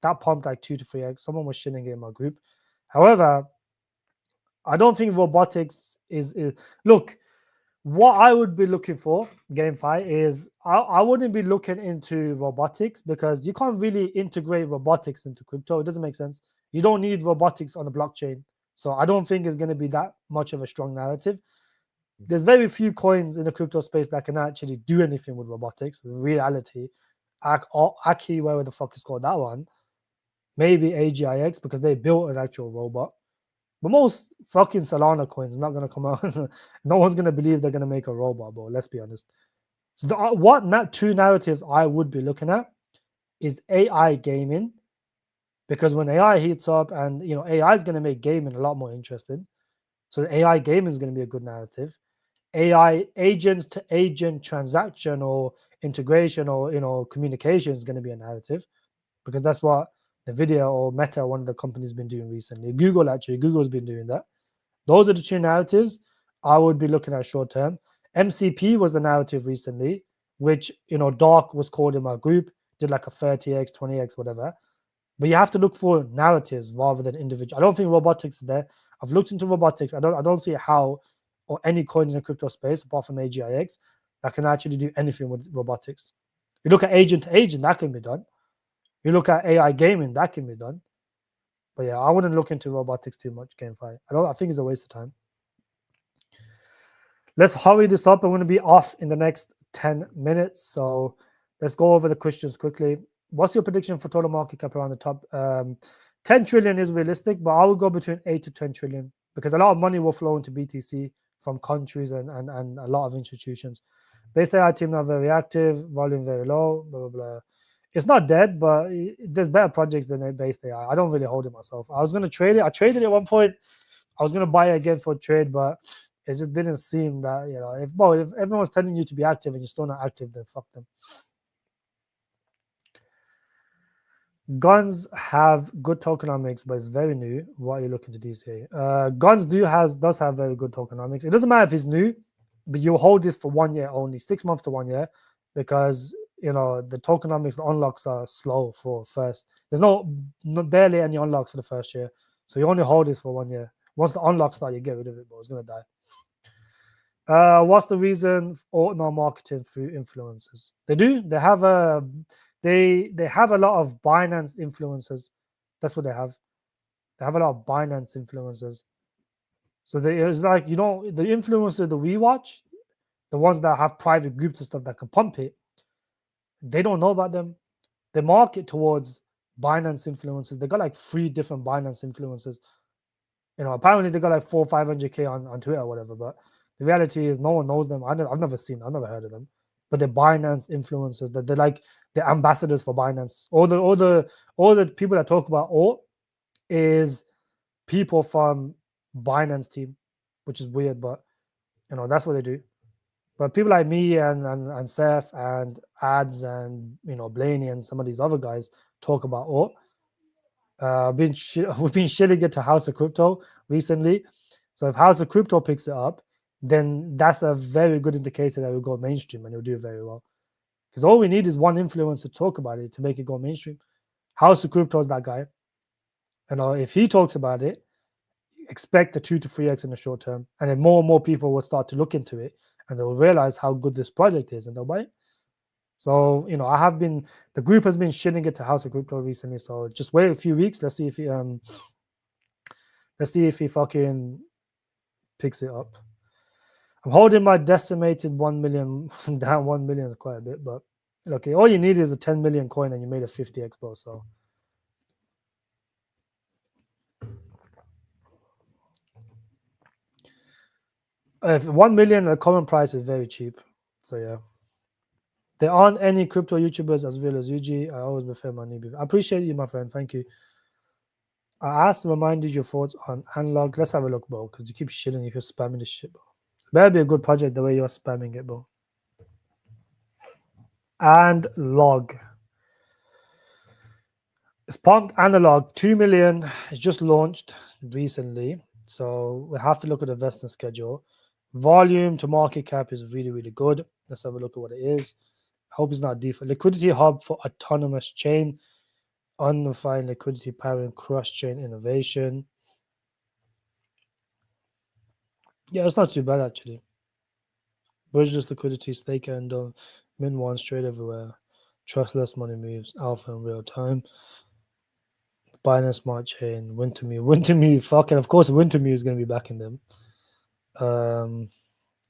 That pumped like 2 to 3x. Someone was shitting it in my group. However, I don't think robotics is look, what I would be looking for, GameFi, is I wouldn't be looking into robotics because you can't really integrate robotics into crypto. It doesn't make sense. You don't need robotics on the blockchain. So I don't think it's going to be that much of a strong narrative. There's very few coins in the crypto space that can actually do anything with robotics. Reality. Aki, whatever the fuck is called that one. Maybe AGIX because they built an actual robot. But most fucking Solana coins are not going to come out. No one's going to believe they're going to make a robot, bro. Let's be honest. So two narratives I would be looking at is AI gaming, because when AI heats up and AI is going to make gaming a lot more interesting. So the AI gaming is going to be a good narrative. AI agents to agent transaction or integration or communication is going to be a narrative, because that's what Nvidia or Meta, one of the companies, been doing recently. Google's been doing that. Those are the two narratives I would be looking at short term. MCP was the narrative recently, which Dark was called in my group, did like a 30x, 20x, whatever. But you have to look for narratives rather than individual. I don't think robotics is there. I've looked into robotics. I don't see how, or any coin in the crypto space apart from AGIX, that can actually do anything with robotics. You look at agent to agent, that can be done. You look at AI gaming, that can be done. But yeah, I wouldn't look into robotics too much, GameFi. I think it's a waste of time. Let's hurry this up. I'm going to be off in the next 10 minutes. So let's go over the questions quickly. What's your prediction for total market cap around the top? 10 trillion is realistic, but I would go between 8 to 10 trillion because a lot of money will flow into BTC from countries and a lot of institutions. Base AI team not very active, volume very low, blah, blah, blah. It's not dead, but there's better projects than Base AI. I don't really hold it myself. I was going to trade it. I traded it at one point. I was going to buy it again for a trade, but it just didn't seem that, if everyone's telling you to be active and you're still not active, then fuck them. Guns have good tokenomics, but it's very new. What are you looking to DCA? Guns does have very good tokenomics. It doesn't matter if it's new, but you hold this for 1 year only, 6 months to 1 year, because the tokenomics, the unlocks are slow for first. There's barely any unlocks for the first year, so you only hold this for 1 year. Once the unlocks start, you get rid of it, but it's gonna die. What's the reason for no marketing through influencers? They do. They have a lot of Binance influencers. That's what they have. They have a lot of Binance influencers. So it's like, the influencers that we watch, the ones that have private groups and stuff that can pump it, they don't know about them. They market towards Binance influencers. They got like 3 different Binance influencers. Apparently they got like 400-500K on Twitter or whatever, but the reality is no one knows them. I've never heard of them. But they're Binance influencers. They're like the ambassadors for Binance. All the people that talk about alt is people from Binance team, which is weird, but that's what they do. But people like me and Seth and Ads and Blaney and some of these other guys talk about alt. We've been shilling it to House of Crypto recently. So if House of Crypto picks it up, then that's a very good indicator that will go mainstream and it'll do very well. Because all we need is one influencer to talk about it to make it go mainstream. House of Crypto is that guy. If he talks about it, expect the 2 to 3x in the short term. And then more and more people will start to look into it and they'll realize how good this project is and they'll buy it. So, you know, the group has been shitting it to House of Crypto recently. So just wait a few weeks. Let's see if he fucking picks it up. I'm holding my decimated 1 million down. 1 million is quite a bit, but okay, all you need is a 10 million coin and you made a 50 expo. So if 1 million, the common price is very cheap. So yeah. There aren't any crypto YouTubers as real as UG. I always prefer my newbie. I appreciate you, my friend. Thank you. I asked, reminded your thoughts on analog. Let's have a look, bro, because you keep shitting. You're spamming this shit, bro. Better be a good project the way you're spamming it, bro. And log. It's pumped analog 2 million. It's just launched recently. So we have to look at the vesting schedule. Volume to market cap is really, really good. Let's have a look at what it is. I hope it's not default. Liquidity hub for autonomous chain. Undefined liquidity powering cross-chain innovation. Yeah, it's not too bad actually. Bridgeless liquidity, stake and min one straight everywhere. Trustless money moves, alpha in real time. Binance Smart Chain, Wintermute, fucking of course Wintermute is gonna be backing them.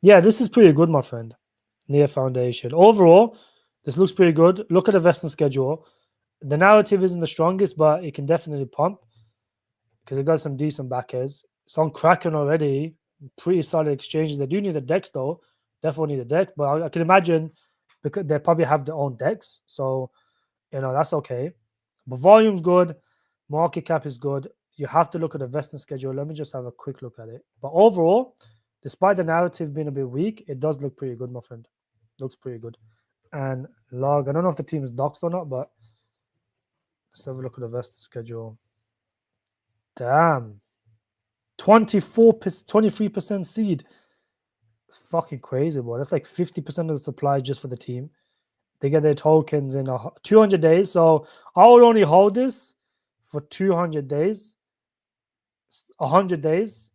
Yeah, this is pretty good, my friend. Near foundation. Overall, this looks pretty good. Look at the vesting schedule. The narrative isn't the strongest, but it can definitely pump because it got some decent backers. It's on Kraken already. Pretty solid exchanges. They do need a DEX though. Definitely need a DEX, but I can imagine because they probably have their own DEX. So, you know, that's okay. But volume's good. Market cap is good. You have to look at the vesting schedule. Let me just have a quick look at it. But overall, despite the narrative being a bit weak, it does look pretty good, my friend. Looks pretty good. And log, I don't know if the team is doxed or not, but let's have a look at the vesting schedule. Damn. 23% seed. It's fucking crazy, boy. That's like 50% of the supply just for the team. They get their tokens in 200 days. So I would only hold this for 200 days, 100 days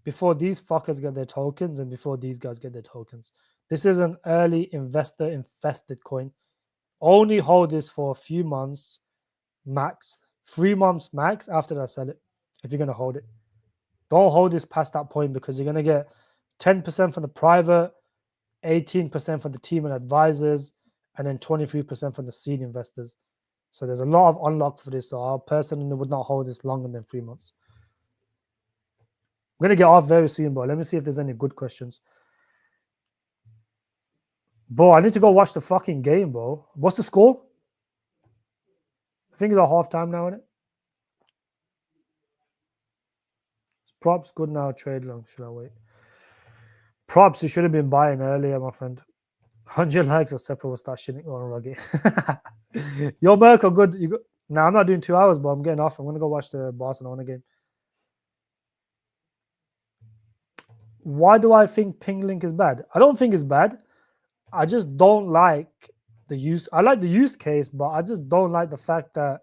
before these fuckers get their tokens and before these guys get their tokens. This is an early investor infested coin. Only hold this for a few months max, 3 months max. After that, sell it if you're going to hold it. Don't hold this past that point because you're going to get 10% from the private, 18% from the team and advisors, and then 23% from the seed investors. So there's a lot of unlock for this. So I personally would not hold this longer than 3 months. I'm going to get off very soon, bro. Let me see if there's any good questions. Bro, I need to go watch the fucking game, bro. What's the score? I think it's a half time now, isn't it? Props good now. Trade long. Should I wait? Props, you should have been buying earlier, my friend. 100 likes or separate will start shitting on Ruggy. Yo, Merkel, good. Nah, I'm not doing 2 hours, but I'm getting off. I'm going to go watch the Barcelona game. Why do I think Ping Link is bad? I don't think it's bad. I just don't like the use. I like the use case, but I just don't like the fact that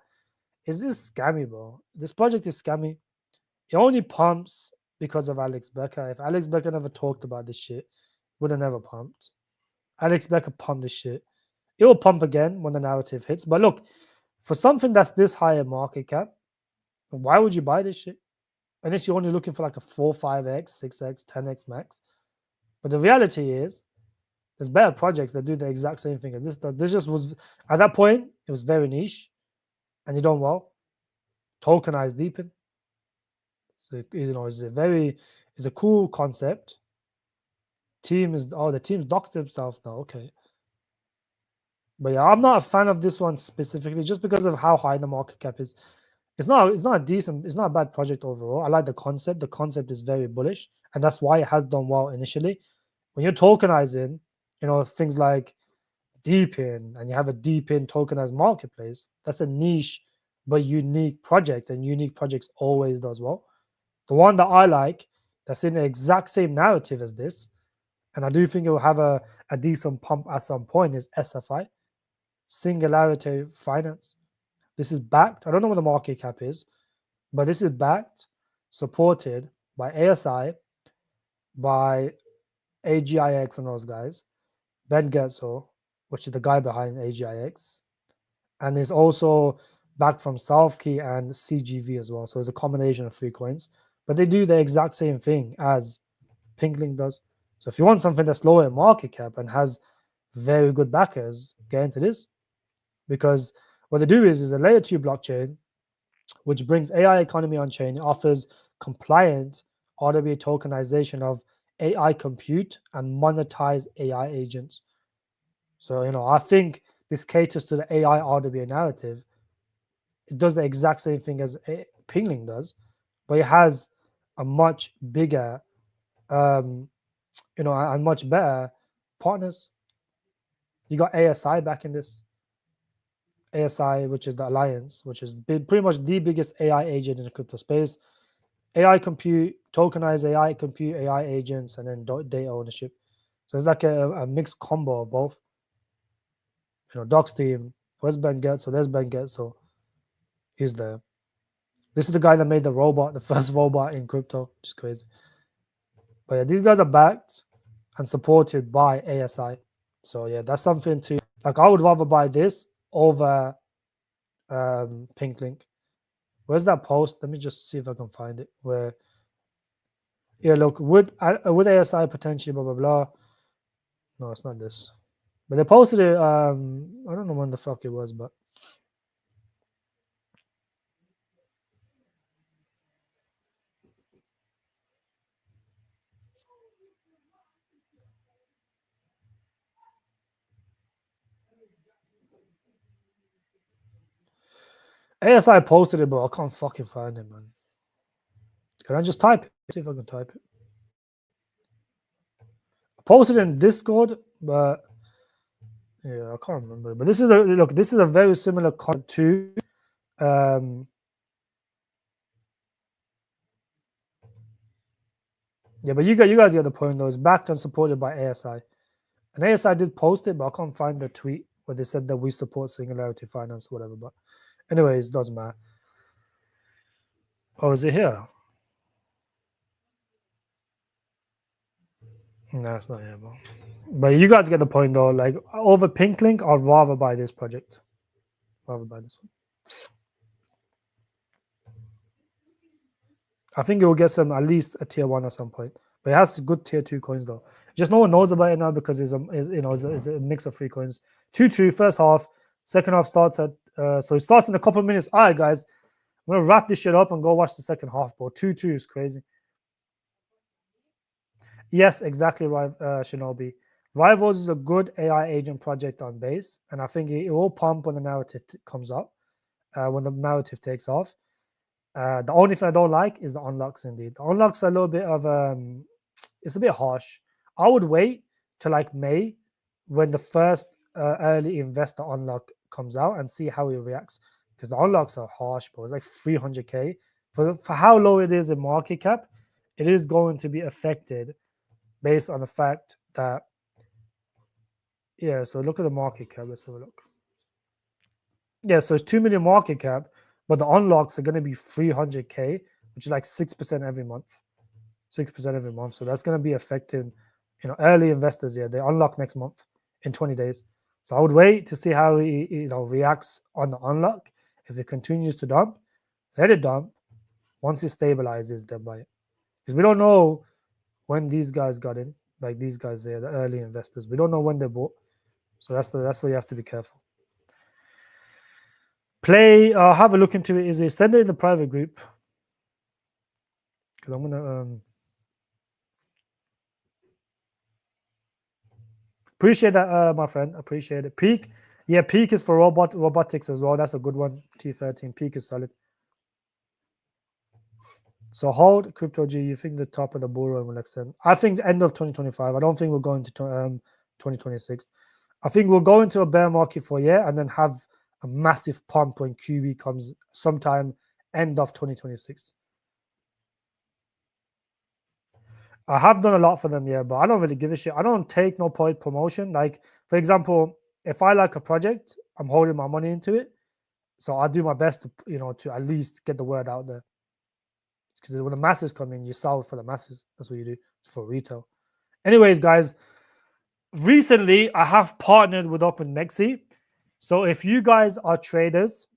it's just scammy, bro. This project is scammy. It only pumps because of Alex Becker. If Alex Becker never talked about this shit, would have never pumped. Alex Becker pumped this shit. It will pump again when the narrative hits. But look, for something that's this high a market cap, why would you buy this shit? Unless you're only looking for like a 4, 5x, 6x, 10x max. But the reality is, there's better projects that do the exact same thing as this. This just was, at that point, it was very niche. And you done well. Tokenized DEPIN. So, you know, it's a cool concept. The team's docked themselves now. Okay. But yeah, I'm not a fan of this one specifically just because of how high the market cap is. It's not a bad project overall. I like the concept. The concept is very bullish, and that's why it has done well initially. When you're tokenizing, you know, things like DEPIN and you have a DEPIN tokenized marketplace, that's a niche but unique project, and unique projects always does well. The one that I like that's in the exact same narrative as this, and I do think it will have a decent pump at some point, is SFI, Singularity Finance. This is backed. I don't know what the market cap is, but this is backed, supported by ASI, by AGIX and those guys, Ben Getzo, which is the guy behind AGIX, and is also backed from Southkey and CGV as well. So it's a combination of 3 coins, but they do the exact same thing as Pinklink does. So if you want something that's lower in market cap and has very good backers, get into this, because what they do is a layer 2 blockchain which brings AI economy on chain. It offers compliant RWA tokenization of AI compute and monetize AI agents. So, I think this caters to the AI RWA narrative. It does the exact same thing as Pinglink does, but it has a much bigger, and much better partners. You got ASI back in this. ASI, which is the Alliance, which is pretty much the biggest AI agent in the crypto space. AI compute, tokenized AI compute, AI agents, and then data ownership. So it's like a mixed combo of both. Doc's team, where's Ben Getz? So there's Ben Getz. So he's there. This is the guy that made the robot, the first robot in crypto, which is crazy. But yeah, these guys are backed and supported by ASI. So yeah, that's something to like. I would rather buy this over Pinklink. Where's that post? Let me just see if I can find it. Where look, with ASI potentially, blah blah blah. No, it's not this. But they posted it. I don't know when the fuck it was, but ASI posted it, but I can't fucking find it, man. Can I just type it? See if I can type it. I posted it in Discord, but yeah, I can't remember. But this is a very similar content to yeah, but you guys get the point though. It's backed and supported by ASI. And ASI did post it, but I can't find the tweet where they said that we support Singularity Finance or whatever. But anyways, it doesn't matter. Oh, is it here? No, it's not here, bro. But you guys get the point though. Like over Pinklink, I'd rather buy this project. Rather buy this one. I think it will get some at least a tier 1 at some point. But it has good tier 2 coins though. Just no one knows about it now because it's a mix of 3 coins. 2-2 first half. Second half starts at so it starts in a couple of minutes. All right, guys, I'm gonna wrap this shit up and go watch the second half, bro. 2-2 is crazy. Yes, exactly right, Shinobi. Rivals is a good AI agent project on base, and I think it will pump when the narrative comes up, when the narrative takes off. The only thing I don't like is the unlocks. Indeed, the unlocks are a little bit of it's a bit harsh. I would wait till like May when the first early investor unlock comes out and see how he reacts, because the unlocks are harsh, bro. It's like 300k for how low it is in market cap. It is going to be affected based on the fact that so look at the market cap. Let's have a look. Yeah, so it's 2 million market cap, but the unlocks are going to be 300k, which is like 6% every month. 6% every month. So that's going to be affecting, early investors. Yeah, they unlock next month in 20 days. So I would wait to see how he reacts on the unlock. If it continues to dump, let it dump. Once it stabilizes, then buy it. Because we don't know when these guys got in, like these guys there, the early investors. We don't know when they bought. So that's where you have to be careful. Play, have a look into it. Is it send it in the private group? Because I'm gonna appreciate that, my friend. Appreciate it. Peak, yeah, Peak is for robotics as well. That's a good one. T13 Peak is solid. So hold crypto G. You think the top of the bull run will extend? I think the end of 2025. I don't think we'll go into 2026. I think we'll go into a bear market for a year and then have a massive pump when QE comes sometime end of 2026. I have done a lot for them, yeah, but I don't really give a shit. I don't take no point promotion. Like, for example, if I like a project, I'm holding my money into it. So I do my best to, to at least get the word out there. Because when the masses come in, you sell for the masses. That's what you do for retail. Anyways, guys, recently I have partnered with OpenMexi. So if you guys are traders,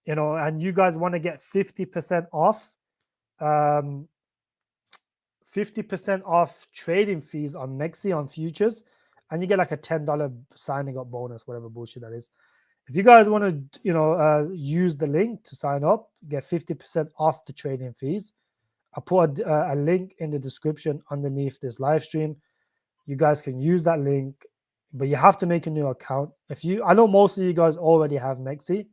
and you guys want to get 50% off, 50% off trading fees on Mexi on futures, and you get like a $10 signing up bonus, whatever bullshit that is. If you guys want to, use the link to sign up, get 50% off the trading fees. I put a link in the description underneath this live stream. You guys can use that link, but you have to make a new account. I know most of you guys already have Mexi,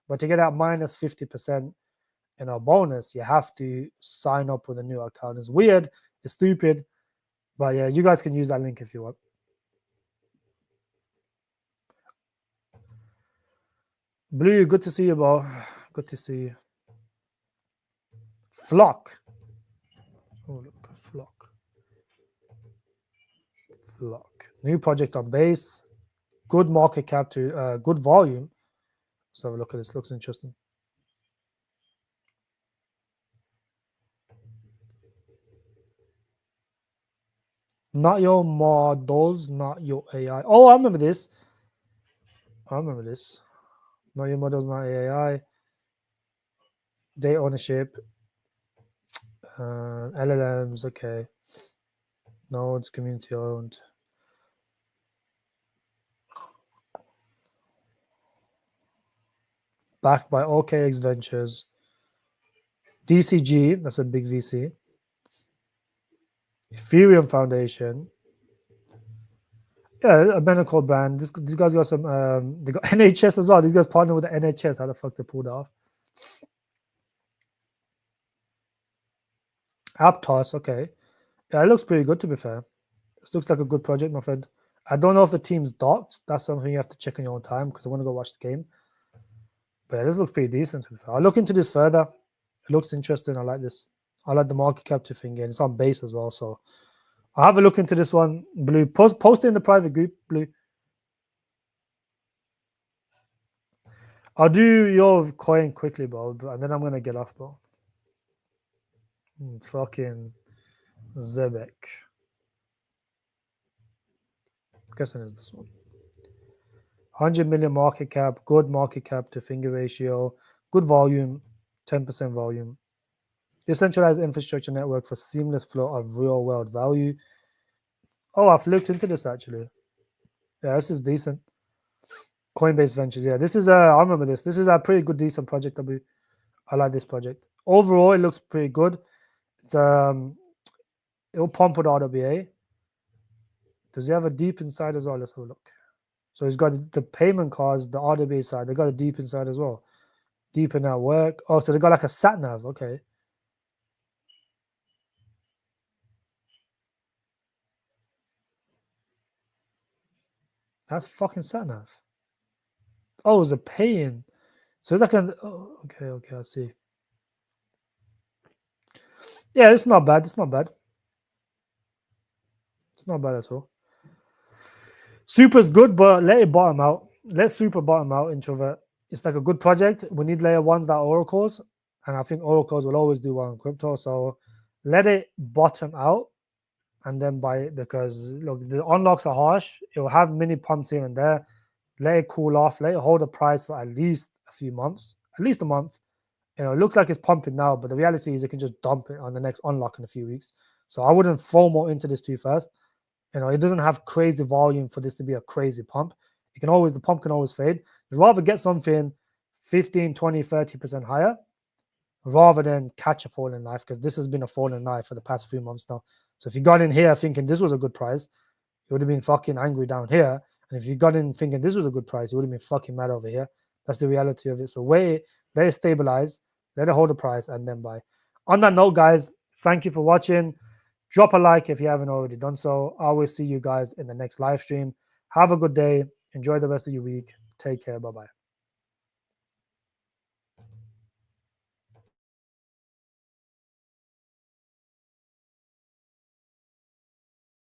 but to get that minus 50% bonus, you have to sign up with a new account. It's weird, it's stupid, but yeah, you guys can use that link if you want. Blue, good to see you, bro. Good to see you. Flock. Oh, look, Flock. New project on base. Good market cap to good volume. So have a look at this. Looks interesting. Not your models, not your AI. Oh, I remember this. Not your models, not AI. Data ownership. LLMs, okay. Nodes, community owned. Backed by OKX Ventures. DCG, that's a big VC. Ethereum Foundation. Yeah, a medical brand. These guys got some. They got NHS as well. These guys partner with the NHS. How the fuck they pulled off? Aptos, okay. Yeah, it looks pretty good to be fair. This looks like a good project, my friend. I don't know if the team's docked. That's something you have to check in your own time because I want to go watch the game. But yeah, this looks pretty decent to be fair. I'll look into this further. It looks interesting. I like this. I like the market cap to thing, and it's on base as well. So I'll have a look into this one. Blue, post it in the private group, Blue. I'll do your coin quickly, bro, and then I'm gonna get off, bro. Fucking Zebek. I'm guessing it's this one. 100 million market cap, good market cap to finger ratio, good volume, 10% volume. Decentralized infrastructure network for seamless flow of real world value. Oh, I've looked into this actually. Yeah, this is decent. Coinbase Ventures. Yeah, this is I remember this. This is a pretty good, decent project. I like this project. Overall, it looks pretty good. It's it'll pump with RWA. Does he have a deep inside as well? Let's have a look. So he's got the payment cards, the RWA side. They got a deep inside as well. Deep in that work. Oh, so they got like a sat nav. Okay. That's fucking sat nav. Oh, it's a pay-in. So it's like an. Oh, okay, I see. Yeah, it's not bad. It's not bad. It's not bad at all. Super's good, but let it bottom out. Let Super bottom out, introvert. It's like a good project. We need layer ones that are oracles, and I think oracles will always do well in crypto. So let it bottom out and then buy it, because look, the unlocks are harsh. It will have mini pumps here and there. Let it cool off. Let it hold the price for at least a few months, at least a month. It looks like it's pumping now, but the reality is it can just dump it on the next unlock in a few weeks. So I wouldn't FOMO into this too fast. It doesn't have crazy volume for this to be a crazy pump. The pump can always fade. You'd rather get something 15, 20, 30% higher rather than catch a falling knife, because this has been a falling knife for the past few months now. So if you got in here thinking this was a good price, you would have been fucking angry down here. And if you got in thinking this was a good price, you would have been fucking mad over here. That's the reality of it. So let it stabilize, let it hold the price, and then buy. On that note, guys, thank you for watching. Drop a like if you haven't already done so. I will see you guys in the next live stream. Have a good day. Enjoy the rest of your week. Take care. Bye-bye.